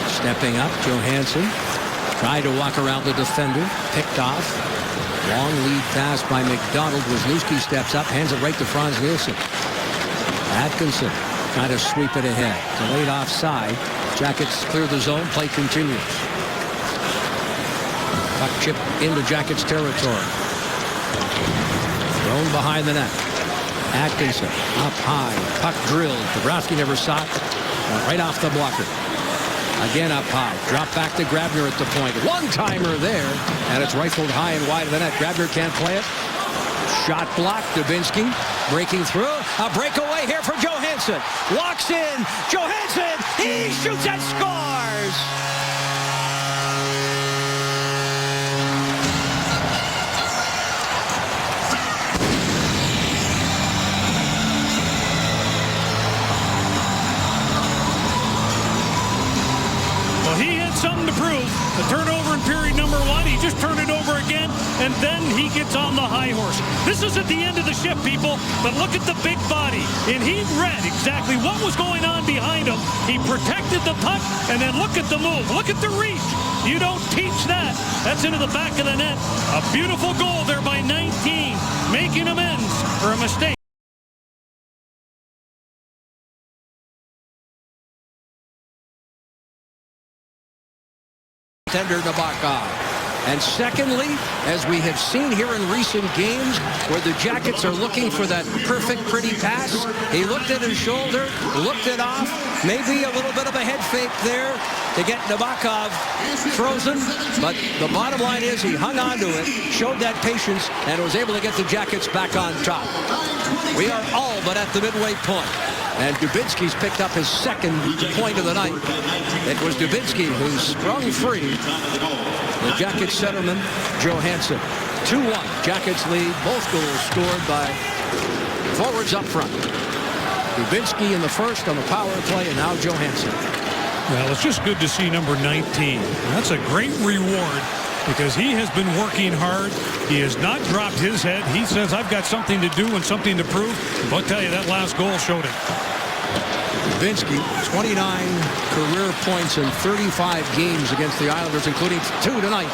Stepping up, Johansson tried to walk around the defender, picked off. Long lead pass by McDonald. Wisniewski steps up, hands it right to Franz Nielsen. Atkinson trying to sweep it ahead. Delayed offside. Jackets clear the zone. Play continues. Puck chip into Jackets territory. Thrown behind the net. Atkinson up high. Puck drilled. Bobrovsky never saw it. Went right off the blocker. Again up high. Drop back to Grabner at the point. One-timer there. And it's rifled high and wide of the net. Grabner can't play it. Shot blocked. Dubinsky breaking through. A breakaway here for Johansson. Walks in. Johansson. He shoots and scores. Something to prove. The turnover in period number 1. He just turned it over again, and then he gets on the high horse. This is at the end of the shift, people, but look at the big body. And he read exactly what was going on behind him. He protected the puck, and then look at the move. Look at the reach. You don't teach that. That's into the back of the net. A beautiful goal there by 19, making amends for a mistake. Tender Nabokov. And secondly, as we have seen here in recent games where the Jackets are looking for that perfect, pretty pass, he looked at his shoulder, looked it off, maybe a little bit of a head fake there to get Nabokov frozen. But the bottom line is he hung on to it, showed that patience, and was able to get the Jackets back on top. We are all but at the midway point. And Dubinsky's picked up his second point of the night. It was Dubinsky who sprung free. The Jackets centerman, Johansson. 2-1. Jackets lead. Both goals scored by forwards up front. Dubinsky in the first on the power play, and now Johansson. Well, it's just good to see number 19. That's a great reward because he has been working hard. He has not dropped his head. He says, I've got something to do and something to prove. But I'll tell you, that last goal showed it. Dubinsky, 29 career points in 35 games against the Islanders, including 2 tonight.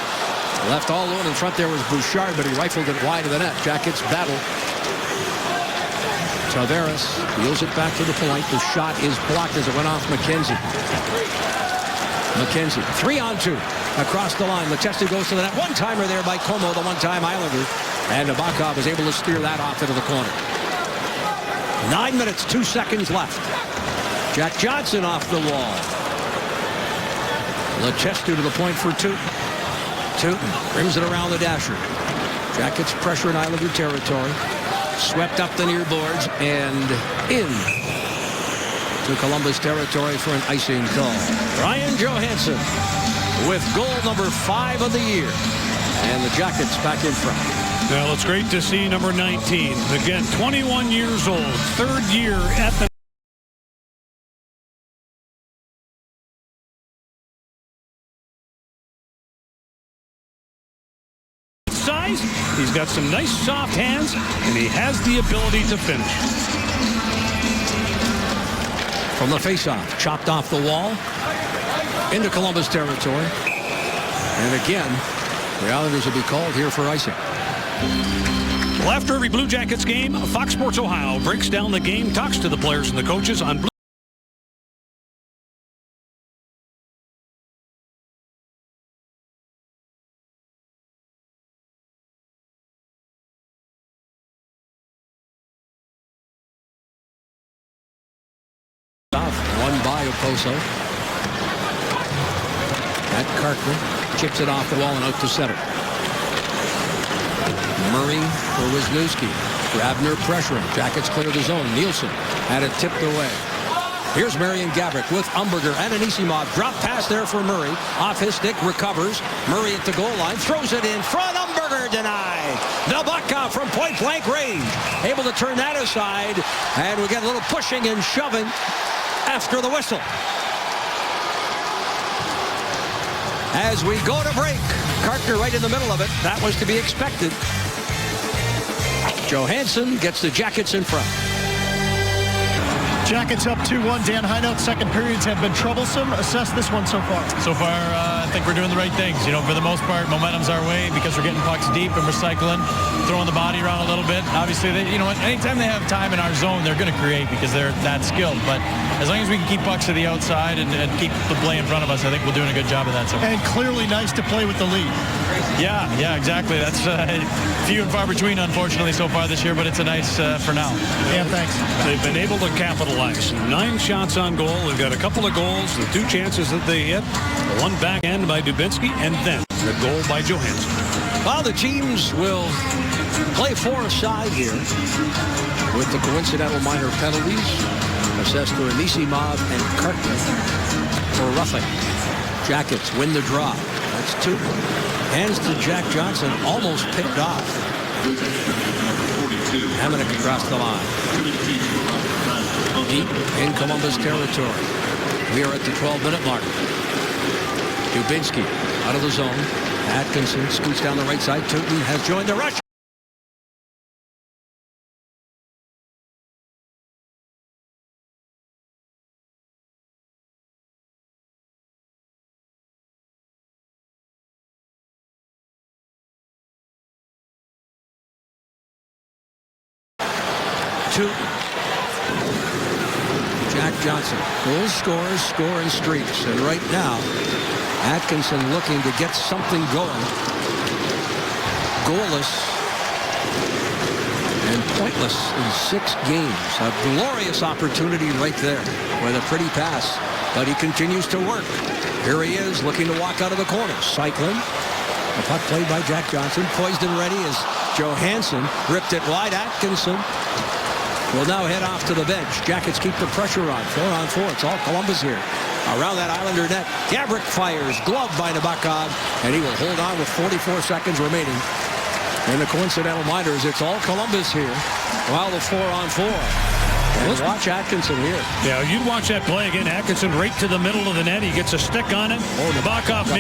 Left all alone in front there was Bouchard, but he rifled it wide of the net. Jackets battle. Tavares wheels it back to the point. The shot is blocked as it went off McKenzie. McKenzie, 3-on-2 across the line. Letestu goes to the net. One-timer there by Como, the one-time Islander. And Nabokov is able to steer that off into the corner. 9 minutes, 2 seconds left. Jack Johnson off the wall. Letestu to the point for Tooten. Tooten brings it around the dasher. Jackets pressure in Islander territory. Swept up the near boards and in to Columbus territory for an icing call. Ryan Johansson with goal number 5 of the year. And the Jackets back in front. Well, it's great to see number 19. Again, 21 years old, 3rd year at the size. He's got some nice soft hands, and he has the ability to finish. From the faceoff, chopped off the wall into Columbus territory. And again, the Islanders will be called here for icing. Well, after every Blue Jackets game, Fox Sports Ohio breaks down the game, talks to the players and the coaches on Blue One by Oposo. At Carter, chips it off the wall and out to center. Murray for Wisniewski. Grabner pressuring. Jackets clear the zone. Nielsen had it tipped away. Here's Marian Gaborik with Umberger and Anisimov. Drop pass there for Murray. Off his stick, recovers. Murray at the goal line. Throws it in front. Umberger denied. Nabokov from point-blank range. Able to turn that aside. And we get a little pushing and shoving after the whistle. As we go to break, Carter right in the middle of it. That was to be expected. Johansson gets the Jackets in front. Jackets up 2-1. Dan Heinold, second periods have been troublesome. Assess this one so far. So far, I think we're doing the right things. You know, for the most part, momentum's our way because we're getting pucks deep and we're cycling, throwing the body around a little bit. Obviously, you know, anytime they have time in our zone, they're going to create because they're that skilled. But as long as we can keep pucks to the outside and keep the play in front of us, I think we're doing a good job of that. So. And clearly nice to play with the lead. Yeah, exactly. That's few and far between, unfortunately, so far this year, but it's a nice for now. Yeah, thanks. They've been able to capitalize. 9 shots on goal. They've got a couple of goals, the 2 chances that they hit, the one back end by Dubinsky, and then the goal by Johansson. Well, the teams will play 4-a-side here with the coincidental minor penalties assessed for Anisimov and Cartman for roughing. Jackets win the draw. That's 2. Hands to Jack Johnson, almost picked off. Hamonic across the line. Deep in Columbus territory. We are at the 12-minute mark. Dubinsky out of the zone. Atkinson scoots down the right side. Tooten has joined the rush. Jack Johnson. Goals, scores, score in streaks. And right now, Atkinson looking to get something going. Goalless and pointless in 6 games. A glorious opportunity right there with a pretty pass. But he continues to work. Here he is looking to walk out of the corner. Cycling. The puck played by Jack Johnson. Poised and ready as Johansson ripped it wide. Atkinson will now head off to the bench. Jackets keep the pressure on. 4-on-4. It's all Columbus here. Around that Islander net. Gaborik fires. Gloved by Nabokov. And he will hold on with 44 seconds remaining. In the coincidental minors, it's all Columbus here. While the 4-on-4. And watch Atkinson here. Yeah, you'd watch that play again. Atkinson right to the middle of the net. He gets a stick on it. Nabokov,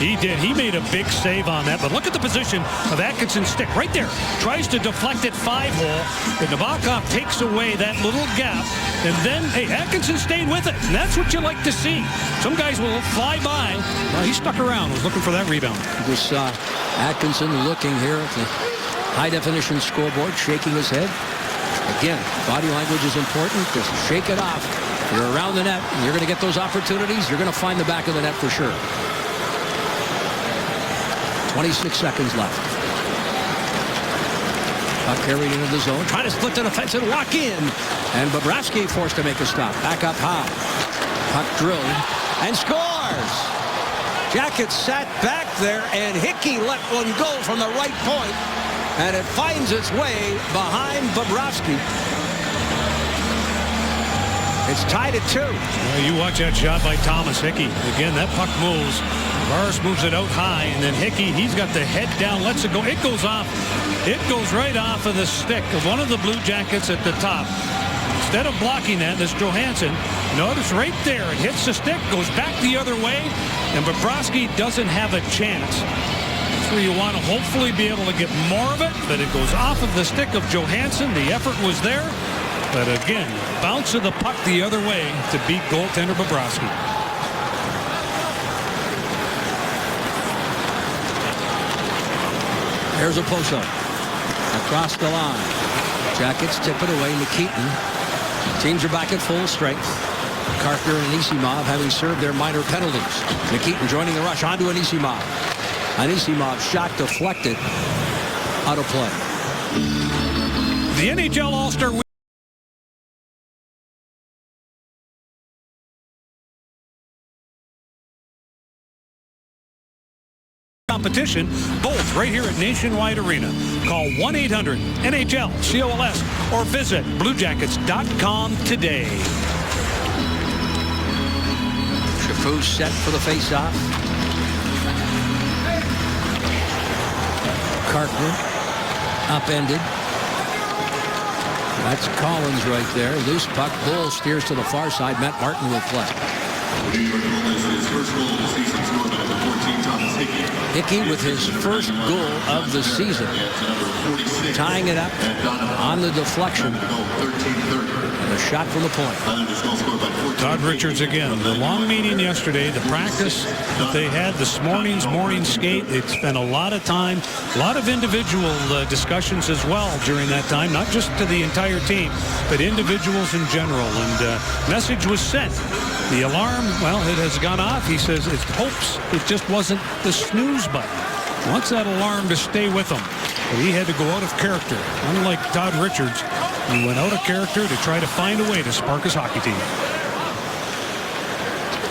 he did. He made a big save on that. But look at the position of Atkinson's stick right there. Tries to deflect it 5-hole. And Nabokov takes away that little gap. And then, hey, Atkinson stayed with it. And that's what you like to see. Some guys will fly by. Well, he stuck around. Was looking for that rebound. This Atkinson looking here at the high-definition scoreboard, shaking his head. Again, body language is important. Just shake it off. You're around the net. You're going to get those opportunities. You're going to find the back of the net for sure. 26 seconds left. Puck carried into the zone. Trying to split the defense and walk in. And Bobrovsky forced to make a stop. Back up high. Puck drilled and scores. Jackets sat back there and Hickey let one go from the right point. and it finds its way behind Bobrovsky. It's tied at 2. Well, you watch that shot by Thomas Hickey. Again, that puck moves. Tavares moves it out high, and then Hickey, he's got the head down, lets it go. It goes off. It goes right off of the stick of one of the Blue Jackets at the top. Instead of blocking that, this Johansson, notice right there, it hits the stick, goes back the other way, and Bobrovsky doesn't have a chance. That's where you want to hopefully be able to get more of it, but it goes off of the stick of Johansson. The effort was there. But again, bounce of the puck the other way to beat goaltender Bobrovsky. Here's a Poso. Across the line. Jackets tip it away. Nikitin. Teams are back at full strength. Carter and Anisimov having served their minor penalties. Nikitin joining the rush onto Anisimov. Anisimov shot deflected. Out of play. The NHL All-Star competition, both right here at Nationwide Arena. Call 1-800-NHL-COLS or visit BlueJackets.com today. Chafou set for the face-off. Carter upended. That's Collins right there. Loose puck. Bull steers to the far side. Matt Martin will play. Hickey with his first goal of the season. Tying it up on the deflection. And a shot from the point. Todd Richards again. The long meeting yesterday, the practice that they had this morning skate. They spent a lot of time, a lot of individual discussions as well during that time, not just to the entire team, but individuals in general. And message was sent. The alarm, well, it has gone off. He says it hopes it just wasn't the snooze button. Wants that alarm to stay with him. But he had to go out of character. Unlike Todd Richards, he went out of character to try to find a way to spark his hockey team.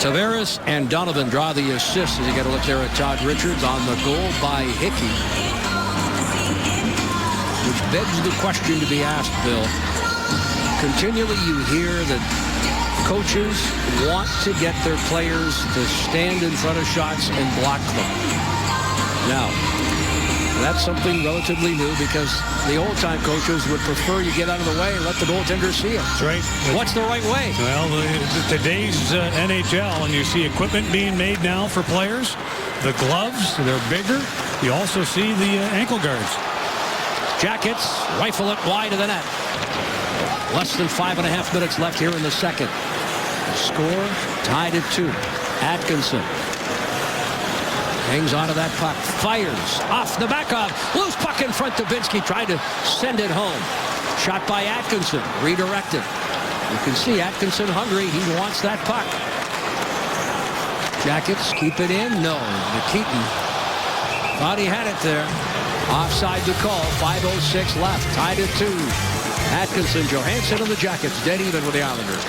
Tavares and Donovan draw the assist as you get a look there at Todd Richards on the goal by Hickey. Which begs the question to be asked, Bill. Continually you hear that coaches want to get their players to stand in front of shots and block them. Now, that's something relatively new because the old-time coaches would prefer you get out of the way and let the goaltender see it. That's right. What's the right way? Well, today's NHL, and you see equipment being made now for players. The gloves, they're bigger. You also see the ankle guards. Jackets rifle it wide of the net. Less than 5.5 minutes left here in the second. The score tied at 2. Atkinson hangs onto that puck. Fires off the back of. Loose puck in front. Dubinsky tried to send it home. Shot by Atkinson. Redirected. You can see Atkinson hungry. He wants that puck. Jackets keep it in. No. Nikitin thought he had it there. Offside to call. 5:06 left. Tied at 2. Atkinson, Johansson, and the Jackets dead even with the Islanders.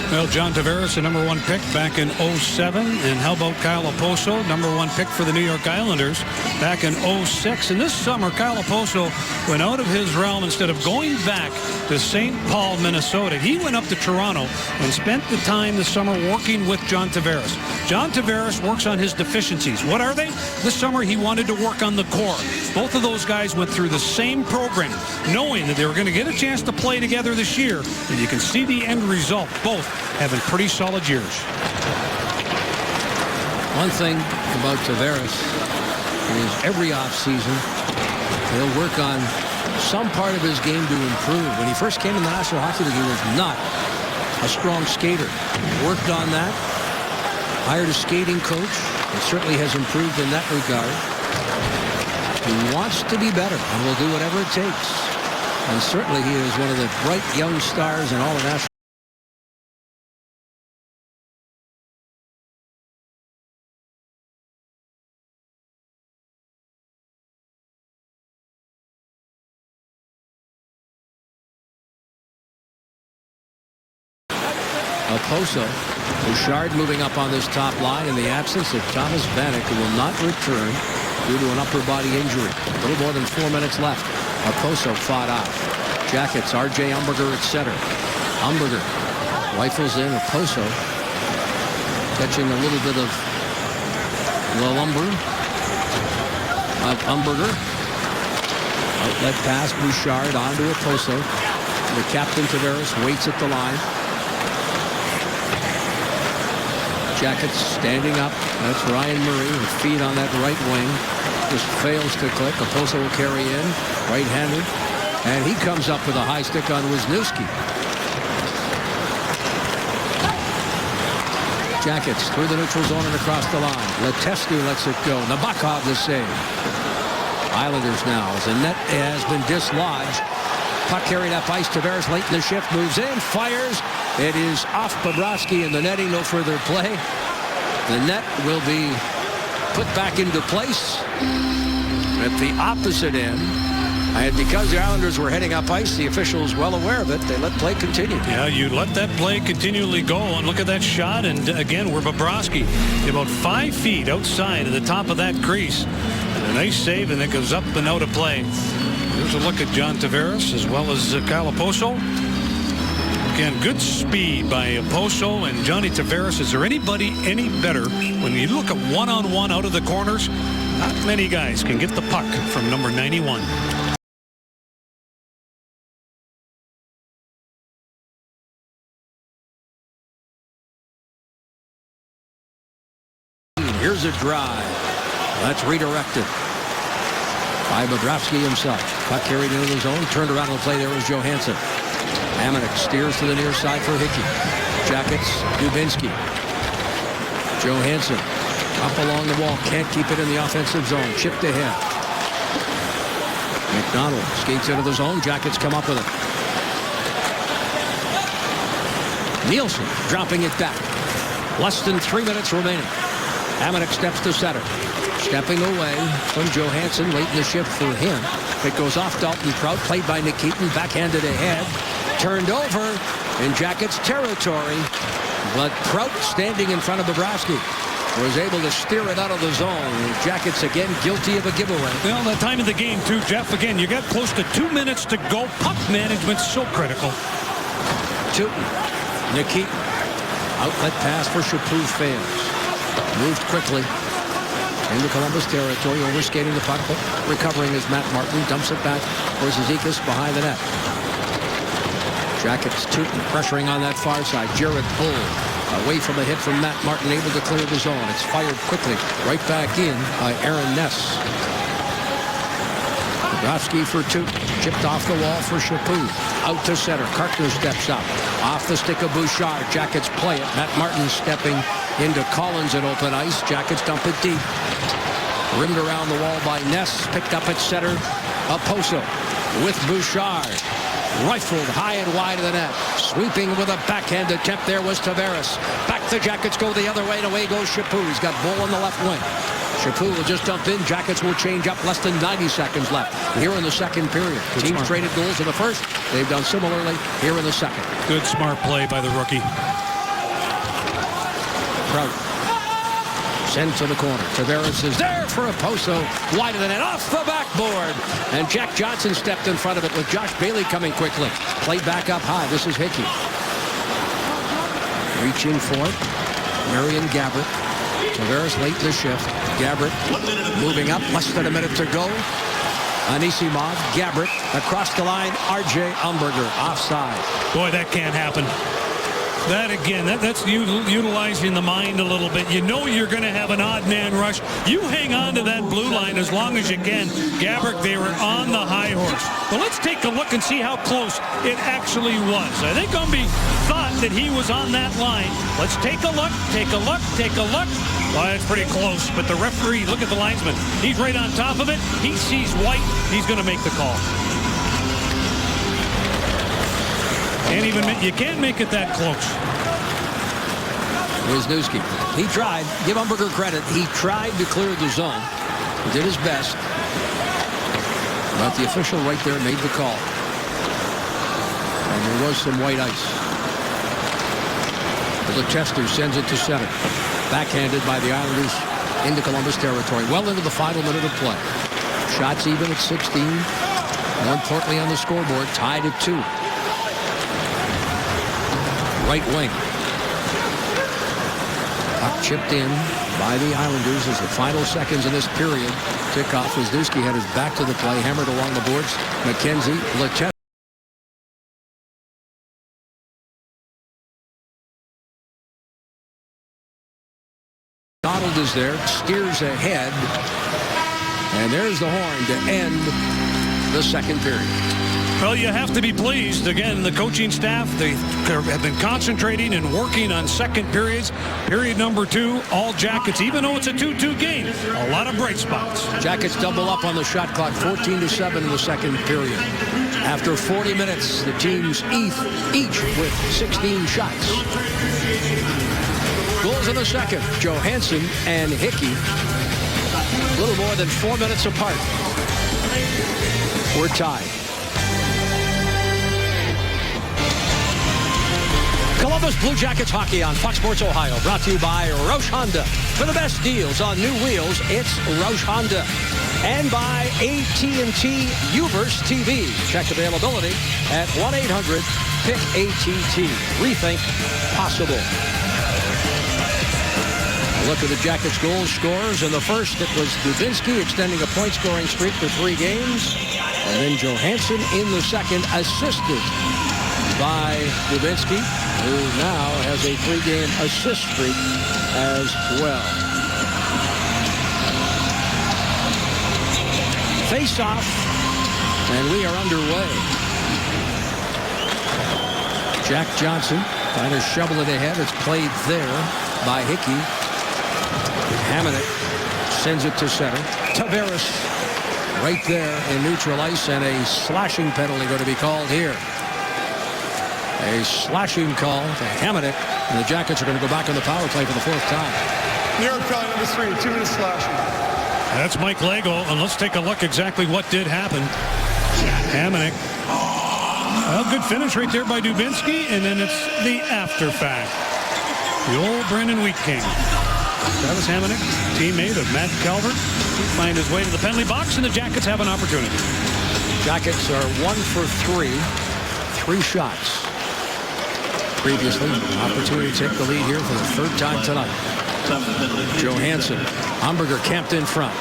Well, John Tavares, the number 1 pick back in 07. And how about Kyle Okposo, number 1 pick for the New York Islanders back in 06. And this summer, Kyle Okposo went out of his realm. Instead of going back to St. Paul, Minnesota, he went up to Toronto and spent the time this summer working with John Tavares. John Tavares works on his deficiencies. What are they? This summer, he wanted to work on the core. Both of those guys went through the same program, knowing that they were going to get a chance to play together this year. And you can see the end result. Both having pretty solid years. One thing about Tavares is every offseason he'll work on some part of his game to improve. When he first came in the National Hockey League, he was not a strong skater. Worked on that. Hired a skating coach. And certainly has improved in that regard. He wants to be better and will do whatever it takes. And certainly he is one of the bright young stars in all of National. Okposo. Bouchard moving up on this top line in the absence of Thomas Vanek, who will not return. due to an upper body injury. A little more than 4 minutes left. Okposo fought off. Jackets, R.J. Umberger at center. Umberger rifles in. Okposo catching a little bit of the lumber of Umberger. Outlet pass, Bouchard onto Okposo. The captain, Tavares, waits at the line. Jackets standing up. That's Ryan Murray with feet on that right wing. Just fails to click. Okposo will carry in. Right-handed. And he comes up with a high stick on Wisniewski. Jackets through the neutral zone and across the line. Letestu lets it go. Nabokov the save. Islanders now as the net has been dislodged. Puck carried up ice. Tavares late in the shift moves in, fires. It is off Bobrovsky in the netting. No further play. The net will be put back into place at the opposite end. And because the Islanders were heading up ice, the officials well aware of it. They let play continue. Yeah, you let that play continually go. And look at that shot. And again, we're Bobrovsky about 5 feet outside of the top of that crease. And a nice save, and it goes up and out of play. Here's a look at John Tavares as well as Kyle Okposo. Again, good speed by Okposo and Johnny Tavares. Is there anybody any better when you look at one-on-one out of the corners? Not many guys can get the puck from number 91. Here's a drive. That's redirected by Bobrovsky himself. Puck carried into the zone. Turned around on the play. There was Johansson. Hamonic steers to the near side for Hickey. Jackets, Dubinsky. Johansson up along the wall. Can't keep it in the offensive zone. Chipped ahead. McDonald skates into the zone. Jackets come up with it. Nielsen dropping it back. Less than 3 minutes remaining. Hamonic steps to center. Stepping away from Johansson late in the shift for him. It goes off Dalton Prout. Played by Nikitin. Backhanded ahead. Turned over in Jackets territory. But Prout standing in front of Bobrovsky was able to steer it out of the zone. Jackets again guilty of a giveaway. Well, that time of the game too, Jeff. Again, you got close to 2 minutes to go. Puck management's so critical. Tootin. Nikitin. Outlet pass for Chaput fails. Moved quickly into Columbus territory, overskating the puck, but recovering as Matt Martin dumps it back for Zizekas behind the net. Jackets, Tootin pressuring on that far side. Jared Bull away from a hit from Matt Martin, able to clear the zone. It's fired quickly right back in by Aaron Ness. Bobrovsky for Tootin. Chipped off the wall for Chaput. Out to center. Carter steps up. Off the stick of Bouchard. Jackets play it. Matt Martin stepping into Collins at open ice. Jackets dump it deep. Rimmed around the wall by Ness. Picked up at center. Okposo with Bouchard. Rifled high and wide of the net. Sweeping with a backhand attempt there was Tavares. Back the Jackets go the other way, and away goes Chaput. He's got Bull on the left wing. Chaput will just dump in. Jackets will change up. Less than 90 seconds left here in the second period. Teams traded goals in the first. They've done similarly here in the second. Good smart play by the rookie. Prout sent to the corner. Tavares is there for Okposo. Wide of the net, off the backboard. And Jack Johnson stepped in front of it with Josh Bailey coming quickly. Played back up high. This is Hickey. Reaching for it. Marian Gaborik. Tavares late in the shift. Gaborik moving up. Less than a minute to go. Anisimov, Gaborik across the line. R.J. Umberger offside. Boy, that can't happen. That again, that's utilizing the mind a little bit. You know you're going to have an odd man rush. You hang on to that blue line as long as you can. Gaborik, they were on the high horse. Well, let's take a look and see how close it actually was. I think Gumby thought that he was on that line. Let's take a look, take a look, take a look. Well, it's pretty close, but the referee, look at the linesman. He's right on top of it. He sees white. He's going to make the call. You can't make it that close. Wisniewski. He tried. Give Umberger credit. He tried to clear the zone. He did his best. But the official right there made the call. And there was some white ice. But the tester sends it to center. Backhanded by the Islanders into Columbus territory, well into the final minute of play. Shots even at 16. More importantly on the scoreboard, tied at 2. Right wing. Puck chipped in by the Islanders as the final seconds in this period. Kickoff. Wisniewski had his back to the play, hammered along the boards. McKenzie, Letesky. Donald is there, steers ahead, and there's the horn to end the second period. Well, you have to be pleased. Again, the coaching staff, they have been concentrating and working on second periods. Period number 2, all Jackets, even though it's a 2-2 game, a lot of bright spots. Jackets double up on the shot clock, 14-7 in the second period. After 40 minutes, the teams each with 16 shots. Goals in the second, Johansson and Hickey, a little more than 4 minutes apart. We're tied. Columbus Blue Jackets hockey on Fox Sports Ohio, brought to you by Roush Honda. For the best deals on new wheels, it's Roush Honda. And by AT&T Uverse TV. Check availability at 1-800-PICK-ATT. Rethink possible. Look at the Jackets goal scorers. In the first, it was Dubinsky extending a point-scoring streak for 3 games. And then Johansson in the second, assisted by Dubinsky, who now has a 3-game assist streak as well. Face-off, and we are underway. Jack Johnson trying to shovel it ahead. It's played there by Hickey. Hamonic sends it to center. Tavares right there in neutral ice, and a slashing penalty going to be called here. A slashing call to Hamonic, and the Jackets are going to go back on the power play for the 4th time. New York penalty number 3, 2 minutes slashing. That's Mike Lego, and let's take a look exactly what did happen. Hamonic. Well, good finish right there by Dubinsky, and then it's the after fact. The old Brendan Wheat King. Travis Hamonic, teammate of Matt Calvert, will find his way to the penalty box, and the Jackets have an opportunity. Jackets are 1 for 3. 3 shots. Previously, an opportunity to take the lead here for the 3rd time tonight. Johansson, Hamburger camped in front.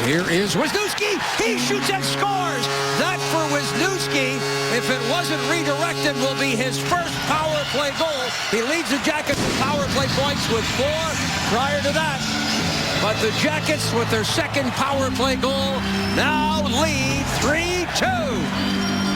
Here is Wisniewski. He shoots and scores. That for Wisniewski, if it wasn't redirected, will be his first power play goal. He leads the Jackets in power play points with 4 prior to that. But the Jackets, with their second power play goal, now lead 3-2.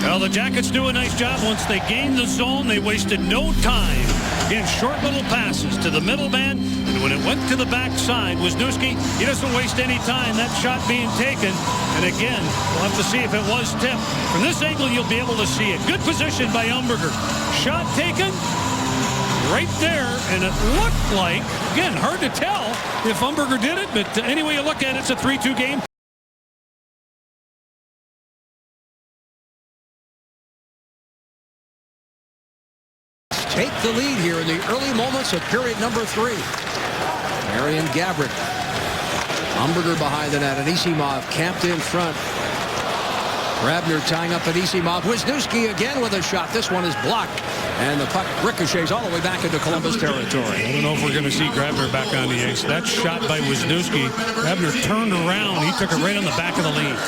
Well, the Jackets do a nice job. Once they gained the zone, they wasted no time. Again, short little passes to the middle man, and when it went to the backside, Wisniewski, he doesn't waste any time. That shot being taken, and again, we'll have to see if it was tipped. From this angle, you'll be able to see it. Good position by Umberger. Shot taken right there, and it looked like, again, hard to tell if Umberger did it, but any way you look at it, it's a 3-2 game. Take the lead here in the early moments of period number 3. Marian Gaborik. Umberger behind the net, and Anisimov camped in front. Grabner tying up Anisimov. Wisniewski again with a shot. This one is blocked, and the puck ricochets all the way back into Columbus territory. I don't know if we're going to see Grabner back on the ice. That shot by Wisniewski. Grabner turned around. He took it right on the back of the lead.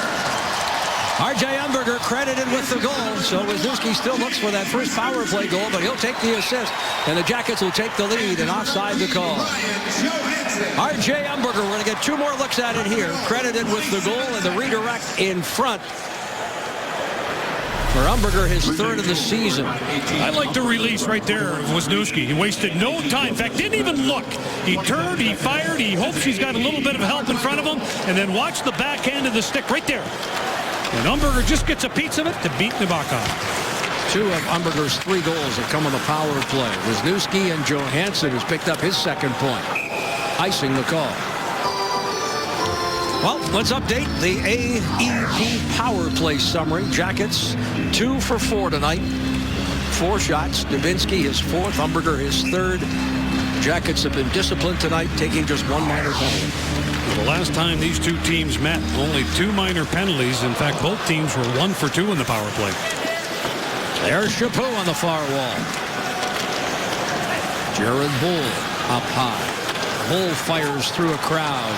R.J. Umberger credited with the goal, so Wisniewski still looks for that first power play goal, but he'll take the assist, and the Jackets will take the lead and offside the call. R.J. Umberger, we're going to get 2 more looks at it here, credited with the goal and the redirect in front. For Umberger, his 3rd of the season. I like the release right there of Wisniewski. He wasted no time. In fact, didn't even look. He turned, he fired, he hopes he's got a little bit of help in front of him, and then watch the backhand of the stick right there. And Umberger just gets a piece of it to beat Nabokov. 2 of Umberger's 3 goals have come on the power play. Wisniewski and Johansson has picked up his 2nd point, icing the call. Well, let's update the AEP power play summary. Jackets 2 for 4 tonight. 4 shots. Dubinsky his 4th. Umberger his 3rd. Jackets have been disciplined tonight, taking just one minor penalty. The last time these two teams met, only 2 minor penalties. In fact, both teams were 1 for 2 in the power play. There's Chaput on the far wall. Jared Bull up high. Bull fires through a crowd.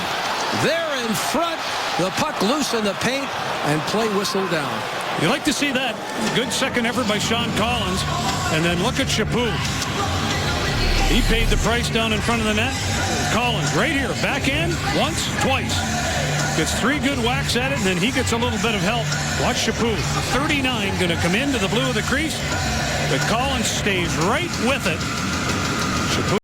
There in front, the puck loose in the paint, and play whistle down. You like to see that. Good second effort by Sean Collins. And then look at Chaput. He paid the price down in front of the net. Collins right here, backhand, once, twice. Gets 3 good whacks at it, and then he gets a little bit of help. Watch Chaput, 39, going to come into the blue of the crease. But Collins stays right with it. Chaput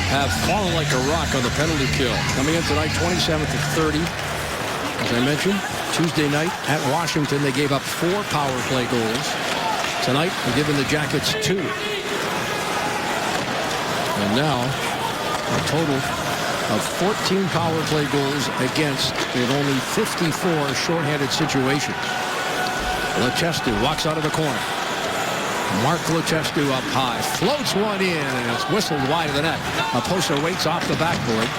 have fallen like a rock on the penalty kill. Coming in tonight, 27 to 30. As I mentioned, Tuesday night at Washington, they gave up 4 power play goals. Tonight, they're giving the Jackets 2. And now, a total of 14 power play goals against in only 54 shorthanded situations. Letestu walks out of the corner. Mark Letestu up high, floats one in, and it's whistled wide of the net. Oposa waits off the backboard.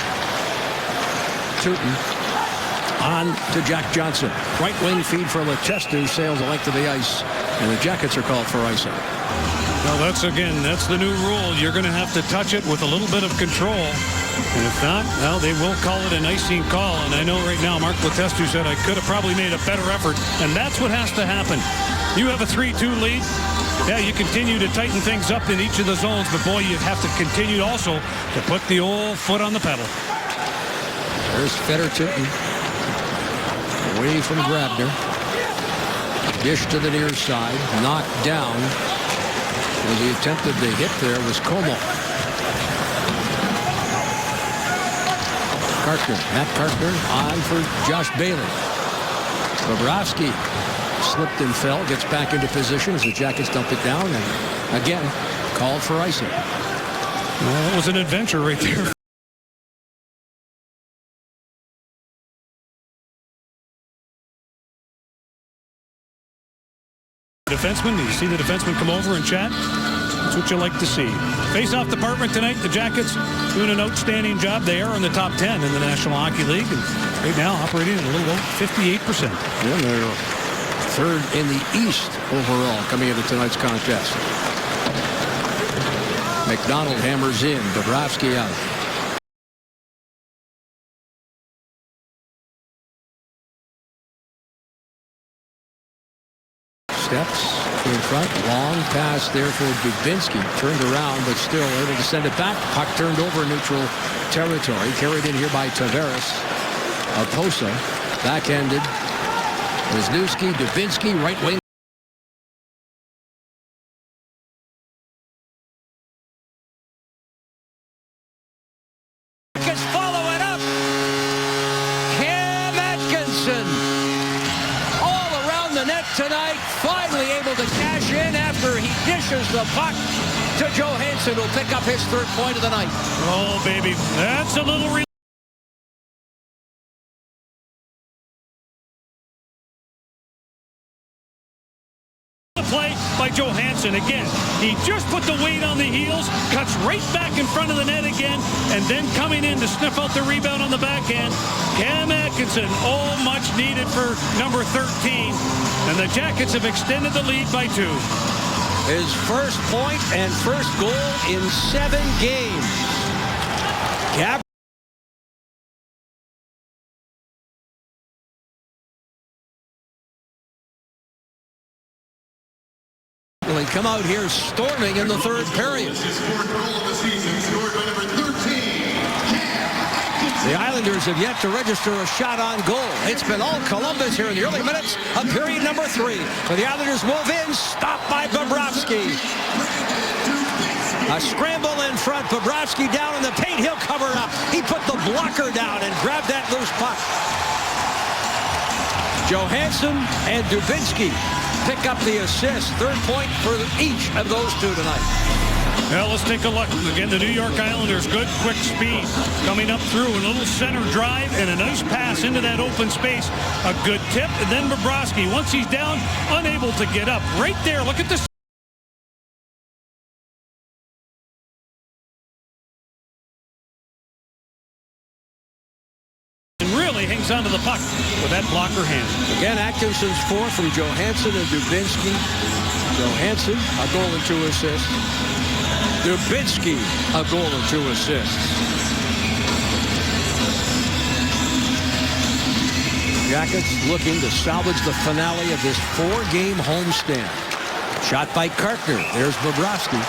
Tootin on to Jack Johnson. Right wing feed for Letestu, sails the length of the ice, and the Jackets are called for icing. Well, that's the new rule. You're going to have to touch it with a little bit of control. And if not, well, they will call it an icing call. And I know right now Mark Letestu said I could have probably made a better effort. And that's what has to happen. You have a 3-2 lead. Yeah, you continue to tighten things up in each of the zones. But, boy, you have to continue also to put the old foot on the pedal. There's Fedor Tootin. Away from Grabner. Dish to the near side. Knocked down. As he attempted the hit there was Como. Carter, Matt Carter on for Josh Bailey. Bobrovsky slipped and fell, gets back into position as the Jackets dump it down, and again, called for icing. Well, it was an adventure right there. Defenseman, you see the defenseman come over and chat? That's what you like to see. Face-off department tonight, the Jackets doing an outstanding job. They are in the top 10 in the National Hockey League, and right now operating at a little over 58%. Yeah, they're third in the East overall coming into tonight's contest. McDonald hammers in, Bobrovsky out. Steps in front, long pass there for Dubinsky, turned around but still able to send it back. Puck turned over neutral territory, carried in here by Tavares. Oposa, backhanded. Wisniewski, Dubinsky, right wing. Follow it up. Cam Atkinson. All around the net tonight. Finally able to cash in after he dishes the puck to Johansson, who'll pick up his 3rd point of the night. Oh, baby. That's a little relief. Play by Johansson again. He just put the weight on the heels, cuts right back in front of the net again, and then coming in to sniff out the rebound on the backhand. Cam Atkinson, oh, much needed for number 13. And the Jackets have extended the lead by 2. His first point and first goal in 7 games. Come out here storming in the 3rd period. The Islanders have yet to register a shot on goal. It's been all Columbus here in the early minutes of period number 3. But the Islanders move in, stopped by Bobrovsky. A scramble in front, Bobrovsky down in the paint, he'll cover up. He put the blocker down and grabbed that loose puck. Johansson and Dubinsky pick up the assist. 3rd point for each of those two tonight. Well, let's take a look. Again, the New York Islanders, good quick speed. Coming up through a little center drive and a nice pass into that open space. A good tip, and then Bobrovsky, once he's down, unable to get up. Right there, look at this. Hangs onto the puck with that blocker hand. Again, Atkinson's 4 from Johansson and Dubinsky. Johansson, a goal and 2 assists. Dubinsky, a goal and 2 assists. Jackets looking to salvage the finale of this 4-game homestand. Shot by Kartner. There's Bobrovsky.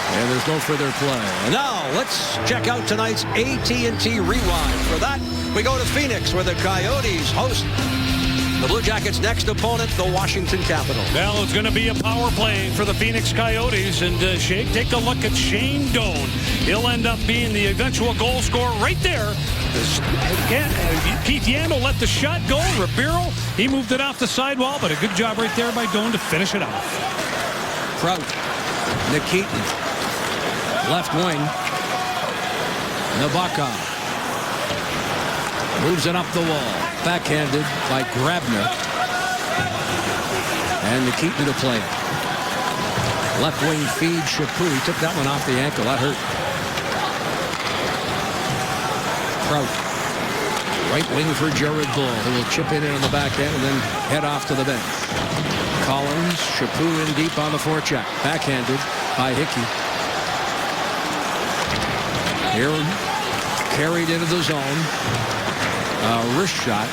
And there's no further play. And now let's check out tonight's AT&T Rewind. For that, we go to Phoenix, where the Coyotes host the Blue Jackets' next opponent, the Washington Capitals. Well, it's going to be a power play for the Phoenix Coyotes. And take a look at Shane Doan. He'll end up being the eventual goal scorer right there. Keith Yandel let the shot go. Ribeiro, he moved it off the sidewall, but a good job right there by Doan to finish it off. Prout, Nikitin. Left wing. Nabokov moves it up the wall. Backhanded by Grabner. And Nikitin to play it. Left wing feed Chaput. He took that one off the ankle. That hurt. Prout. Right wing for Jared Bull, who will chip it in on the backhand and then head off to the bench. Collins, Chaput in deep on the forecheck. Backhanded by Hickey. Here, carried into the zone. Wrist shot.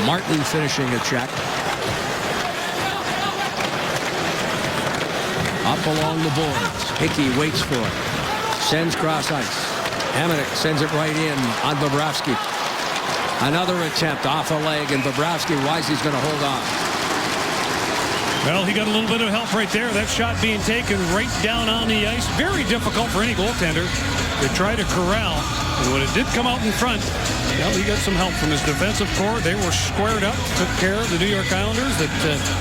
Martin finishing a check. Up along the boards. Hickey waits for it. Sends cross ice. Hamonic sends it right in on Bobrovsky. Another attempt off a leg, and Bobrovsky, Wisey's going to hold on. Well, he got a little bit of help right there. That shot being taken right down on the ice. Very difficult for any goaltender to try to corral. And when it did come out in front, well, he got some help from his defensive core. They were squared up, took care of the New York Islanders that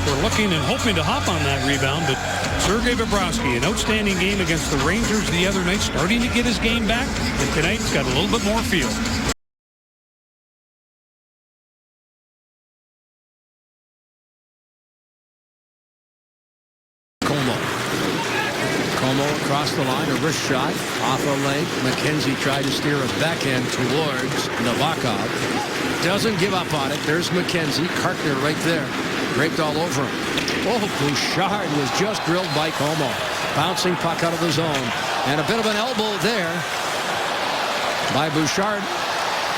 were looking and hoping to hop on that rebound. But Sergei Bobrovsky, an outstanding game against the Rangers the other night, starting to get his game back. And tonight, he's got a little bit more feel. Across the line, a wrist shot off a leg. McKenzie tried to steer a backhand towards Nabokov. Doesn't give up on it. There's McKenzie. Kartner right there. Draped all over him. Oh, Bouchard was just drilled by Como. Bouncing puck out of the zone. And a bit of an elbow there by Bouchard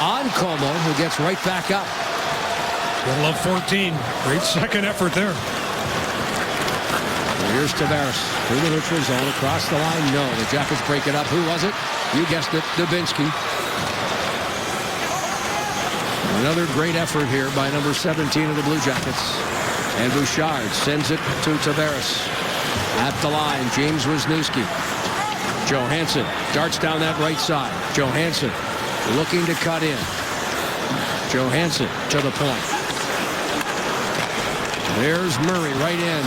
on Como, who gets right back up. Gotta love 14. Great second effort there. Here's Tavares through the neutral zone, across the line. No, the Jackets break it up. Who was it? You guessed it, Dubinsky. Another great effort here by number 17 of the Blue Jackets. And Bouchard sends it to Tavares. At the line, James Wisniewski. Johansson darts down that right side. Johansson looking to cut in. Johansson to the point. There's Murray right in.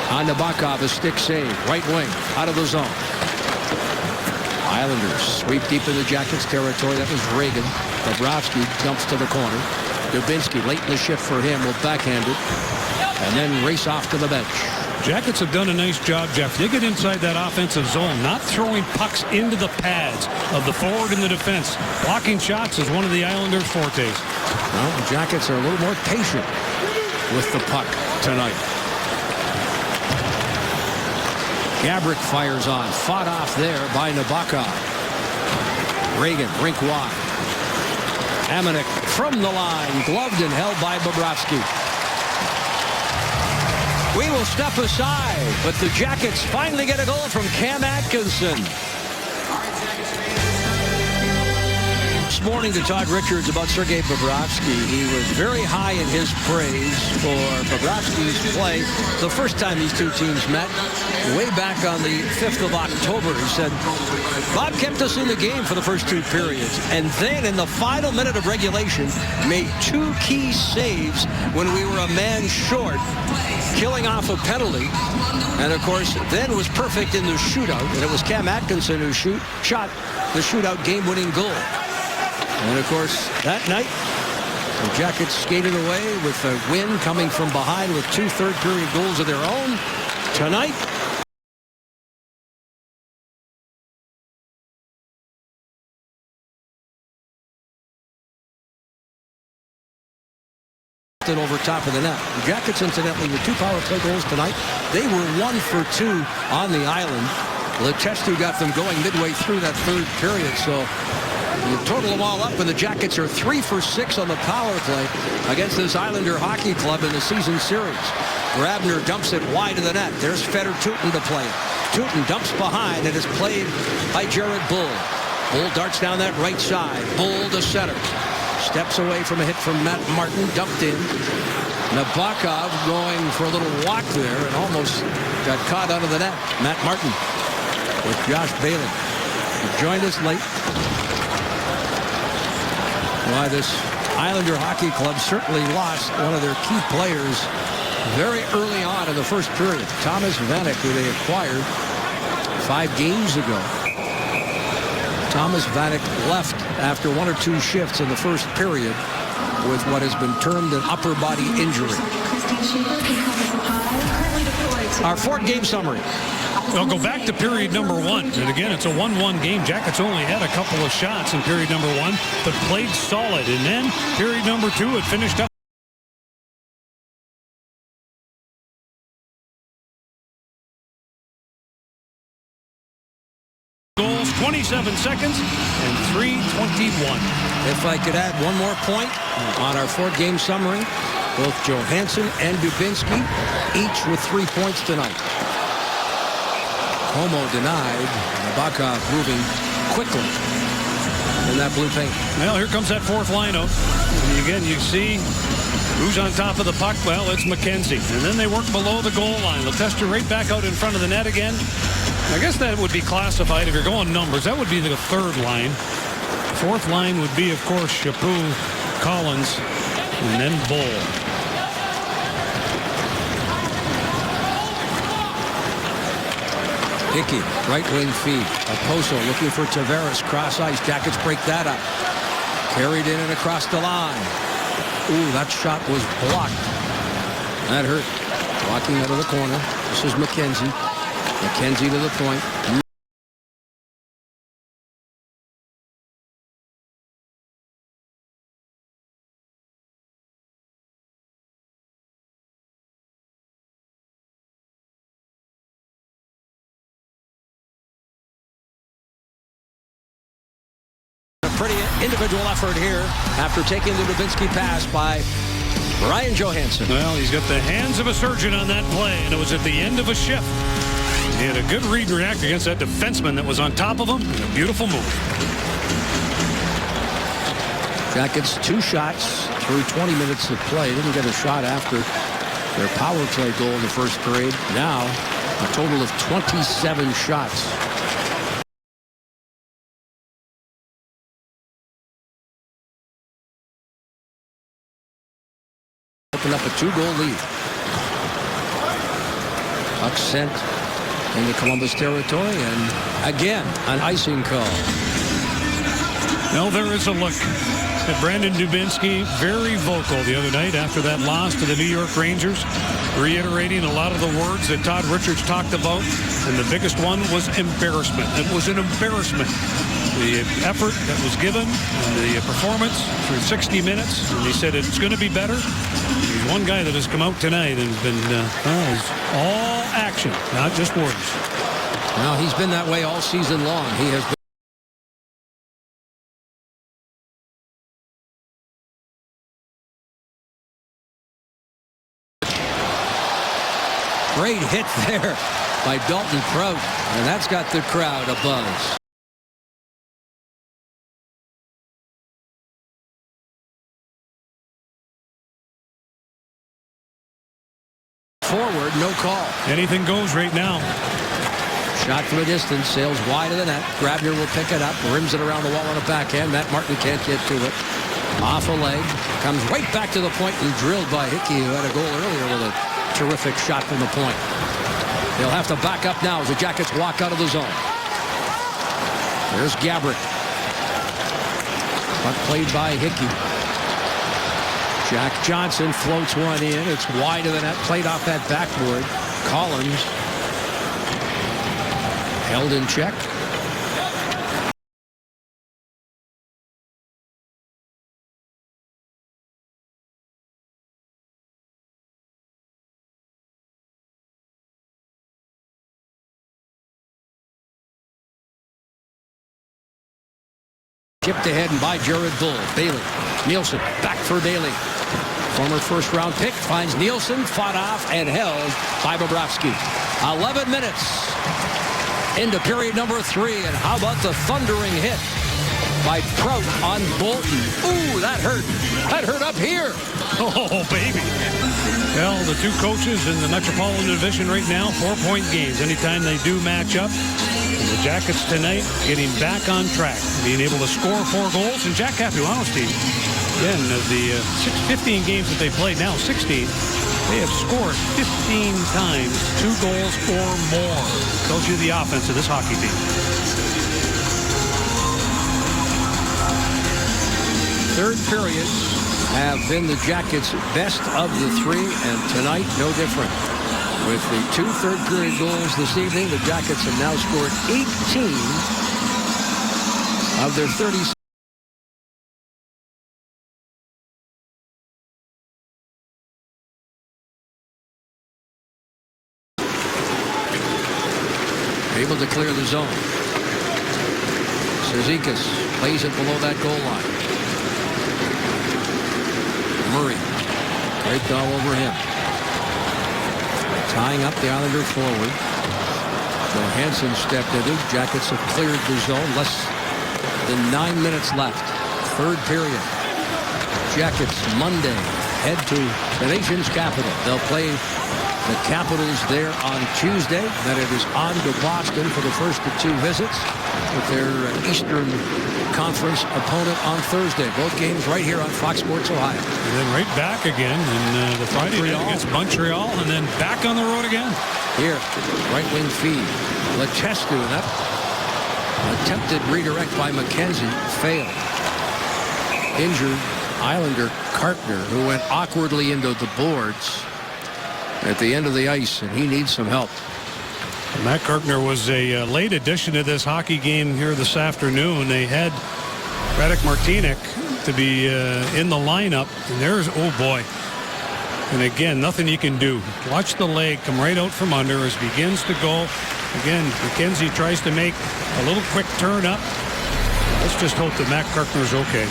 On Nabokov, a stick save. Right wing, out of the zone. Islanders sweep deep in the Jackets territory. That was Reagan. Bobrovsky dumps to the corner. Dubinsky, late in the shift for him, will backhand it. And then race off to the bench. Jackets have done a nice job, Jeff. They get inside that offensive zone, not throwing pucks into the pads of the forward and the defense. Blocking shots is one of the Islanders' fortes. Well, the Jackets are a little more patient with the puck tonight. Gabrick fires on. Fought off there by Nabokov. Reagan, rink wide. Hamonic from the line. Gloved and held by Bobrovsky. We will step aside, but the Jackets finally get a goal from Cam Atkinson. this morning to Todd Richards about Sergei Bobrovsky. He was very high in his praise for Bobrovsky's play the first time these two teams met, way back on the 5th of October. He said, Bob kept us in the game for the first two periods, and then in the final minute of regulation, made two key saves when we were a man short, killing off a penalty. And, of course, then was perfect in the shootout, and it was Cam Atkinson who shot the shootout game-winning goal. And, of course, that night, the Jackets skated away with a win coming from behind with two third-period goals of their own. Tonight, over top of the net. The Jackets, incidentally, with two power play goals tonight. They were 1 for 2 on the island. Letestu got them going midway through that third period. So you total them all up, and the Jackets are 3 for 6 on the power play against this Islander hockey club in the season series. Grabner dumps it wide of the net. There's Fedor Tyutin to play. Tyutin dumps behind and is played by Jared Bull. Bull darts down that right side. Bull to center. Steps away from a hit from Matt Martin, dumped in. Nabokov going for a little walk there and almost got caught under the net. Matt Martin with Josh Bailey. He joined us late. Why, this Islander hockey club certainly lost one of their key players very early on in the first period. Thomas Vanek, who they acquired 5 games ago. Thomas Vanek left after 1 or 2 shifts in the first period with what has been termed an upper body injury. Our 4th-game summary. We'll go back to period number 1. And again, it's a 1-1 game. Jackets only had a couple of shots in period number 1, but played solid. And then period number 2, it finished up. 27 seconds and 3:21. If I could add one more point on our 4th-game summary, both Johansson and Dubinsky, each with 3 points tonight. Homo denied. Nabokov moving quickly in that blue paint. Well, here comes that 4th lineup. And again, you see who's on top of the puck. Well, it's McKenzie. And then they work below the goal line. Letestu right back out in front of the net again. I guess that would be classified, if you're going numbers, that would be the 3rd line. 4th line would be, of course, Chaput, Collins, and then Bull. Hickey, right wing feed. Oposo looking for Tavares, cross ice. Jackets break that up. Carried in and across the line. Ooh, that shot was blocked. That hurt. Walking out of the corner. This is McKenzie. McKenzie to the point. A pretty individual effort here after taking the Dubinsky pass by Ryan Johansson. Well, he's got the hands of a surgeon on that play, and it was at the end of a shift. He had a good read and react against that defenseman that was on top of him. A beautiful move. Jackets 2 shots through 20 minutes of play. Didn't get a shot after their power play goal in the first period. Now a total of 27 shots. Opened up a 2-goal lead. Puck sent into Columbus territory, and again an icing call. Well, there is a look at Brandon Dubinsky, very vocal the other night after that loss to the New York Rangers, reiterating a lot of the words that Todd Richards talked about, and the biggest one was embarrassment. It was an embarrassment. The effort that was given and the performance through 60 minutes, and he said it's going to be better. He's one guy that has come out tonight and has been he's all action, not just words. Well, he's been that way all season long. He has been great hit there by Dalton Prout, and that's got the crowd abuzz. forward, no call. Anything goes right now. Shot from a distance, sails wide of the net. Grabner will pick it up, rims it around the wall on a backhand. Matt Martin can't get to it. Off a leg, comes right back to the point and drilled by Hickey, who had a goal earlier with a terrific shot from the point. They'll have to back up now as the Jackets walk out of the zone. There's Gabrick. Puck played by Hickey. Jack Johnson floats one in. It's wide of the net, played off that backboard. Collins held in check. Chipped ahead and by Jared Bull. Bailey. Nielsen back for Bailey. Former first-round pick finds Nielsen, fought off and held by Bobrovsky. 11 minutes into period number 3. And how about the thundering hit by Prout on Bolton? Ooh, that hurt. That hurt up here. Oh, baby. Well, the two coaches in the Metropolitan Division right now, 4-point games. Anytime they do match up, the Jackets tonight getting back on track, being able to score 4 goals. And Jack Capuano's team, again, of the 15 games that they played now, 16, they have scored 15 times 2 goals or more. Tells you the offense of this hockey team. Third periods have been the Jackets' best of the 3, and tonight no different. With the 2 third-period goals this evening, the Jackets have now scored 18 of their 30. Able to clear the zone. Cizikas plays it below that goal line. Murray draped all over him. Tying up the Islander forward. Johansson stepped into. Jackets have cleared the zone. Less than 9 minutes left. Third period. Jackets Monday head to the nation's capital. They'll play the Capitals there on Tuesday. Then it is on to Boston for the first of 2 visits with their Eastern Conference opponent on Thursday. Both games right here on Fox Sports Ohio. And then right back again in the Friday night against Montreal, and then back on the road again. Here, right wing feed. Letestu, that attempted redirect by McKenzie failed. Injured Islander Cartner, who went awkwardly into the boards at the end of the ice, and he needs some help. Matt Cartner was a late addition to this hockey game here this afternoon. They had Radek Martinek to be in the lineup, and there's, oh boy. And again, nothing you can do. Watch the leg come right out from under as he begins to go. Again, McKenzie tries to make a little quick turn up. Let's just hope that Matt Cartner's okay.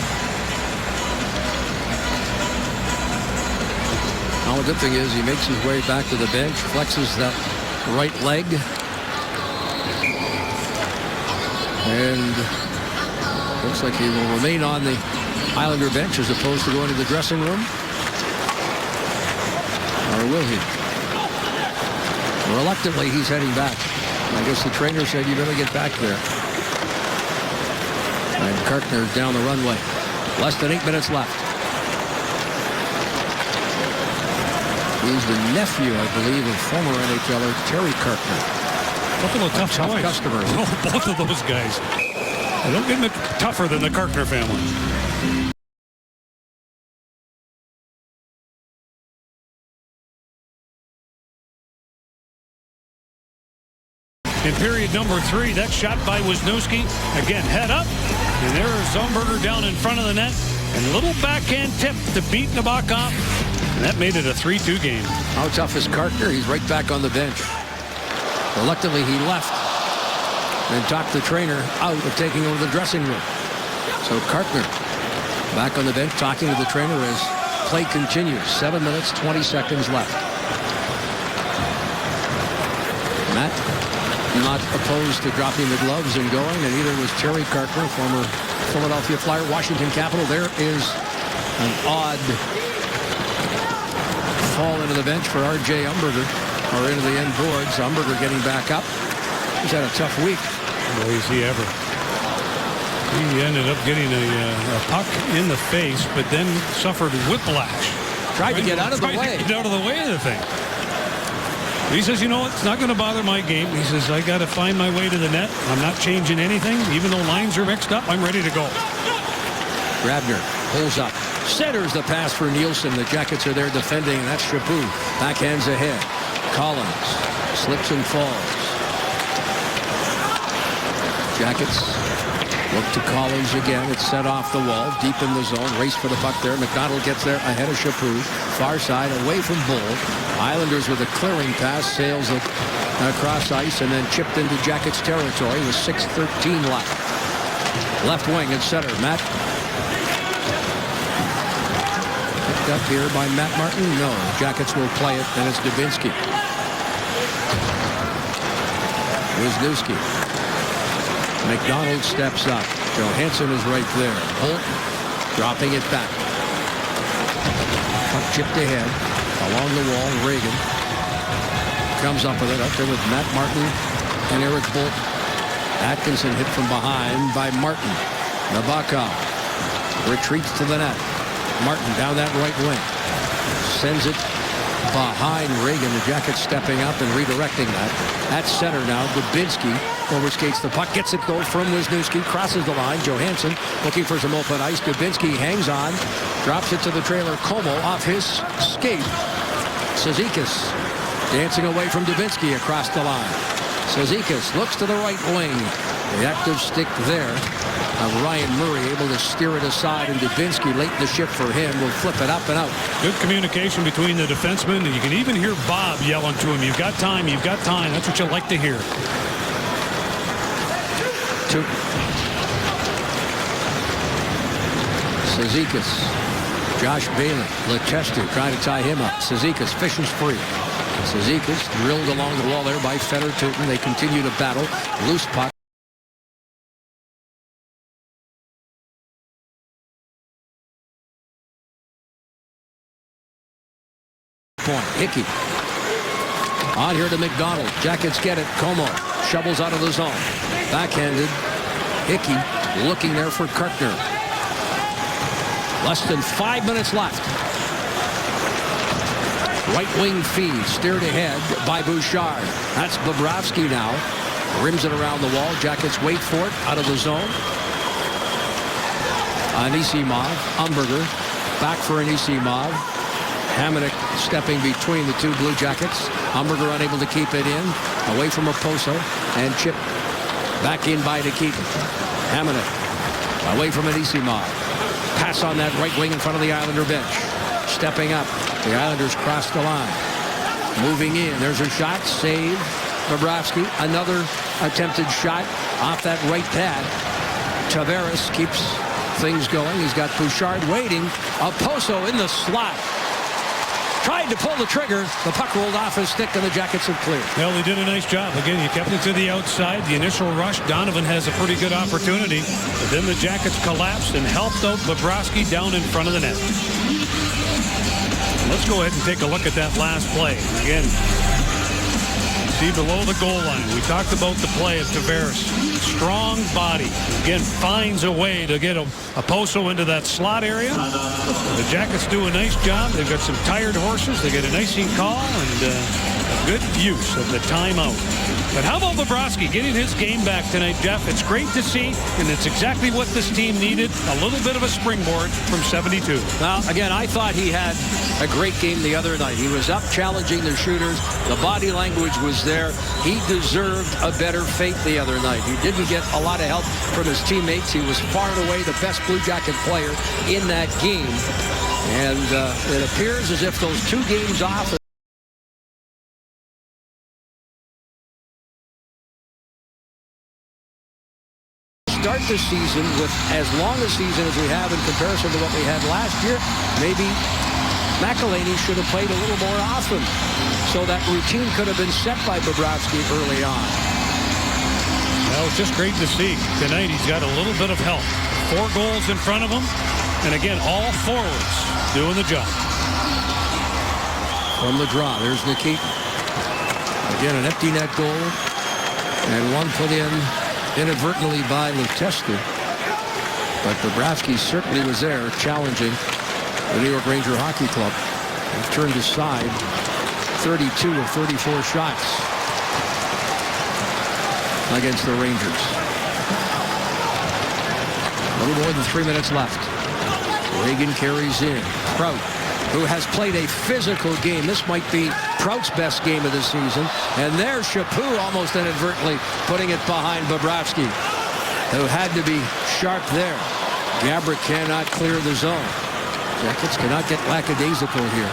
Well, the good thing is he makes his way back to the bench, flexes that right leg, and looks like he will remain on the Islander bench as opposed to going to the dressing room. Or will he? Reluctantly, he's heading back. I guess the trainer said you better get back there. And Cartner's down the runway. Less than 8 minutes left. He's the nephew, I believe, of former NHLer Terry Cartner. Couple of tough customers. Oh, both of those guys. They don't get tougher than the Cartner family. In period number 3, that shot by Wisniewski. Again, head up. And there is Zumberger down in front of the net. And a little backhand tip to beat Nabokov. And that made it a 3-2 game. How tough is Cartner? He's right back on the bench. Reluctantly, he left and talked the trainer out of taking over the dressing room. So Cartner back on the bench talking to the trainer as play continues. 7 minutes, 20 seconds left. Matt not opposed to dropping the gloves and going, and neither was Terry Cartner, former Philadelphia Flyer, Washington Capital. There is an odd fall into the bench for R.J. Umberger, or into the end boards. Umberger getting back up. He's had a tough week. Boy, is he ever. He ended up getting a puck in the face, but then suffered whiplash. Tried to get out of the way. Get out of the way of the thing. He says, you know what, it's not going to bother my game. He says, I got to find my way to the net. I'm not changing anything. Even though lines are mixed up, I'm ready to go. Grabner pulls up. Centers the pass for Nielsen. The Jackets are there defending. That's Chaput. Backhands ahead. Collins slips and falls. Jackets look to Collins again. It's set off the wall. Deep in the zone. Race for the puck there. McDonald gets there ahead of Chaput. Far side away from Bull. Islanders with a clearing pass. Sails across ice and then chipped into Jackets territory with 6:13 left. Left wing and center. Matt. Picked up here by Matt Martin. No. Jackets will play it. And it's Dubinsky. Wisniewski. McDonald steps up. Johansson is right there. Holt dropping it back. Puck chipped ahead. Along the wall, Reagan comes up with it. Up there with Matt Martin and Eric Bolt. Atkinson hit from behind by Martin. Nabokov retreats to the net. Martin down that right wing. Sends it behind Reagan. The Jackets stepping up and redirecting that. At center now, Dubinsky overskates the puck. Gets it though from Wisniewski. Crosses the line. Johansson looking for some open ice. Dubinsky hangs on. Drops it to the trailer. Como off his skate. Cizikas dancing away from Dubinsky across the line. Cizikas looks to the right wing. The active stick there of Ryan Murray, able to steer it aside, and Dubinsky late in the shift for him will flip it up and out. Good communication between the defensemen, and you can even hear Bob yelling to him, you've got time, you've got time. That's what you like to hear. Cizikas. Josh Bailey. Letestu trying to tie him up. Cizikas fishes free. Cizikas drilled along the wall there by Feder Tutin. They continue to battle. Loose puck. Point. Hickey. On here to McDonald. Jackets get it. Como shovels out of the zone. Backhanded. Hickey looking there for Kartner. Less than 5 minutes left. Right wing feed steered ahead by Bouchard. That's Bobrovsky now. Rims it around the wall. Jackets wait for it out of the zone. Anisimov. Umberger. Back for Anisimov. Hamonic stepping between the two Blue Jackets. Umberger unable to keep it in. Away from Okposo. And chip back in by Nikita. Hamonic away from Anisimov. Pass on that right wing in front of the Islander bench. Stepping up. The Islanders cross the line. Moving in. There's a shot. Save. Bobrovsky. Another attempted shot off that right pad. Tavares keeps things going. He's got Bouchard waiting. Okposo in the slot. Tried to pull the trigger. The puck rolled off his stick and the Jackets have cleared. Well, he did a nice job. Again, he kept it to the outside. The initial rush, Donovan has a pretty good opportunity. But then the Jackets collapsed and helped out Bobrovsky down in front of the net. Let's go ahead and take a look at that last play. Again, see below the goal line. We talked about the play of Tavares. Strong body. Again, finds a way to get Okposo into that slot area. The Jackets do a nice job. They've got some tired horses. They get an icing call and a good use of the timeout. But how about Bobrovsky getting his game back tonight, Jeff? It's great to see, and it's exactly what this team needed. A little bit of a springboard from 72. Now, again, I thought he had a great game the other night. He was up challenging the shooters. The body language was there. He deserved a better fate the other night. He didn't get a lot of help from his teammates. He was far and away the best Blue Jacket player in that game. And it appears as if those 2 games off start the season with as long a season as we have in comparison to what we had last year. Maybe McElhinney should have played a little more often, so that routine could have been set by Bobrovsky early on. Well, it's just great to see. Tonight he's got a little bit of help. 4 goals in front of him, and again, all forwards doing the job. from the draw. There's Nikitin. Again, an empty net goal. And one put in inadvertently by Letestu. But Bobrovsky certainly was there challenging the New York Ranger Hockey Club. He turned aside 32 of 34 shots against the Rangers. A little more than 3 minutes left. Reagan carries in. Prout, who has played a physical game. This might be Prout's best game of the season. And there's Chaput almost inadvertently putting it behind Bobrovsky, who had to be sharp there. Gaborik cannot clear the zone. Jackets cannot get lackadaisical here.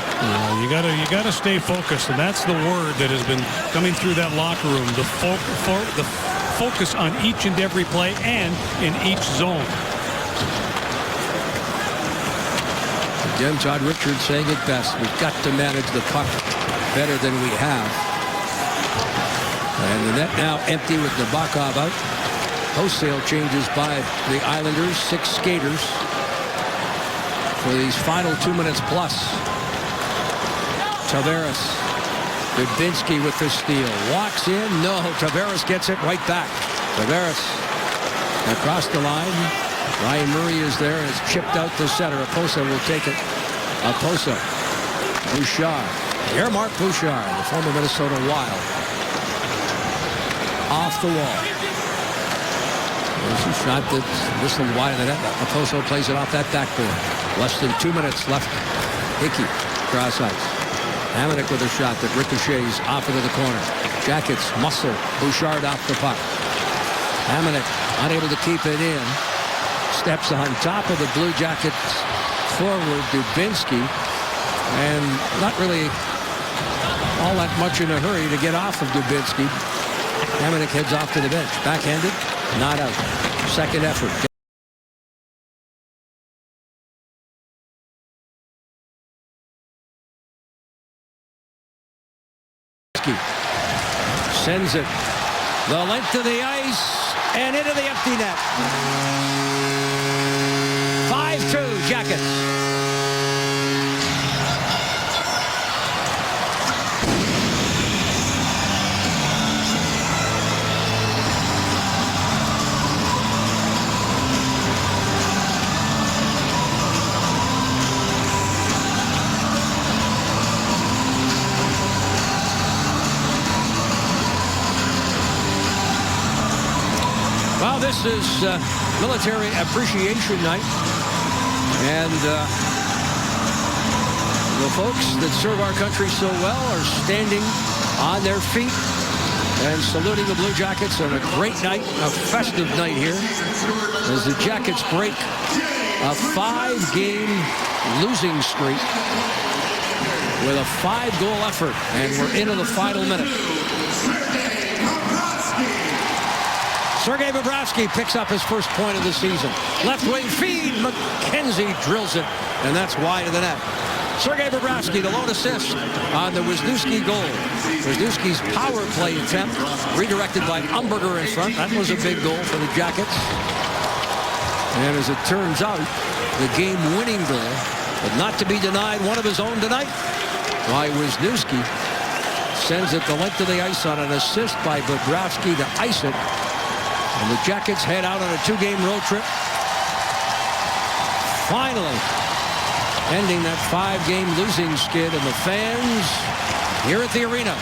You gotta stay focused, and that's the word that has been coming through that locker room. The focus on each and every play and in each zone. Again, Todd Richards saying it best. We've got to manage the puck better than we have. And the net now empty with Nabokov out. Wholesale changes by the Islanders. 6 skaters for these final 2 minutes plus. Tavares. Dubinsky with the steal. Walks in. No. Tavares gets it right back. Tavares across the line. Ryan Murray is there and it's chipped out to center. Oposa will take it. Oposa. Bouchard. Marc Bouchard, the former Minnesota Wild. Off the wall. There's a shot that's whistled wide of the net. Oposa plays it off that backboard. Less than 2 minutes left. Hickey, cross ice. Hamonic with a shot that ricochets off into the corner. Jackets muscle Bouchard off the puck. Hamonic unable to keep it in. Steps on top of the Blue Jackets forward, Dubinsky, and not really all that much in a hurry to get off of Dubinsky. Hamonic heads off to the bench. Backhanded, not out. Second effort. Sends it the length of the ice and into the empty net. 5-2 Jackets. Well, this is Military Appreciation Night. And the folks that serve our country so well are standing on their feet and saluting the Blue Jackets on a great night, a festive night here, as the Jackets break a 5-game losing streak with a 5-goal effort. And we're into the final minute. Sergei Bobrovsky picks up his first point of the season. Left wing feed. McKenzie drills it, and that's wide of the net. Sergei Bobrovsky, the lone assist on the Wisniewski goal. Wisniewski's power play attempt redirected by Umberger in front. That was a big goal for the Jackets. And as it turns out, the game-winning goal, but not to be denied, one of his own tonight by Wisniewski. Sends it the length of the ice on an assist by Bobrovsky to ice it. And the Jackets head out on a 2-game road trip. Finally, ending that 5-game losing skid, and the fans here at the arena.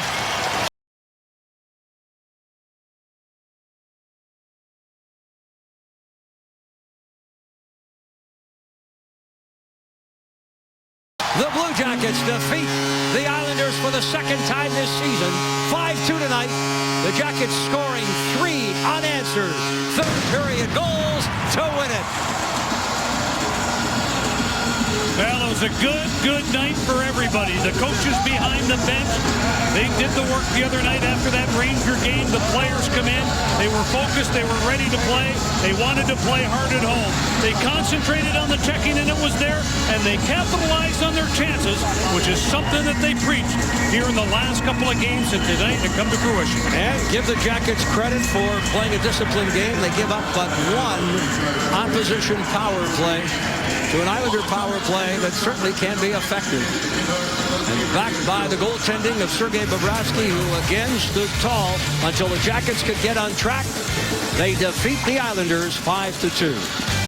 The Blue Jackets defeat the Islanders for the second time this season. 5-2 tonight. The Jackets scoring 3 unanswered third-period goals to win it. Well, it was a good night for everybody. The coaches behind the bench, they did the work the other night after that Ranger game. The players come in. They were focused. They were ready to play. They wanted to play hard at home. They concentrated on the checking, and it was there. And they capitalized on their chances, which is something that they preached here in the last couple of games, and tonight it come to fruition. And give the Jackets credit for playing a disciplined game. They give up but one opposition power play to an Islander power play that certainly can be effective. And backed by the goaltending of Sergei Bobrovsky, who again stood tall until the Jackets could get on track. They defeat the Islanders 5-2.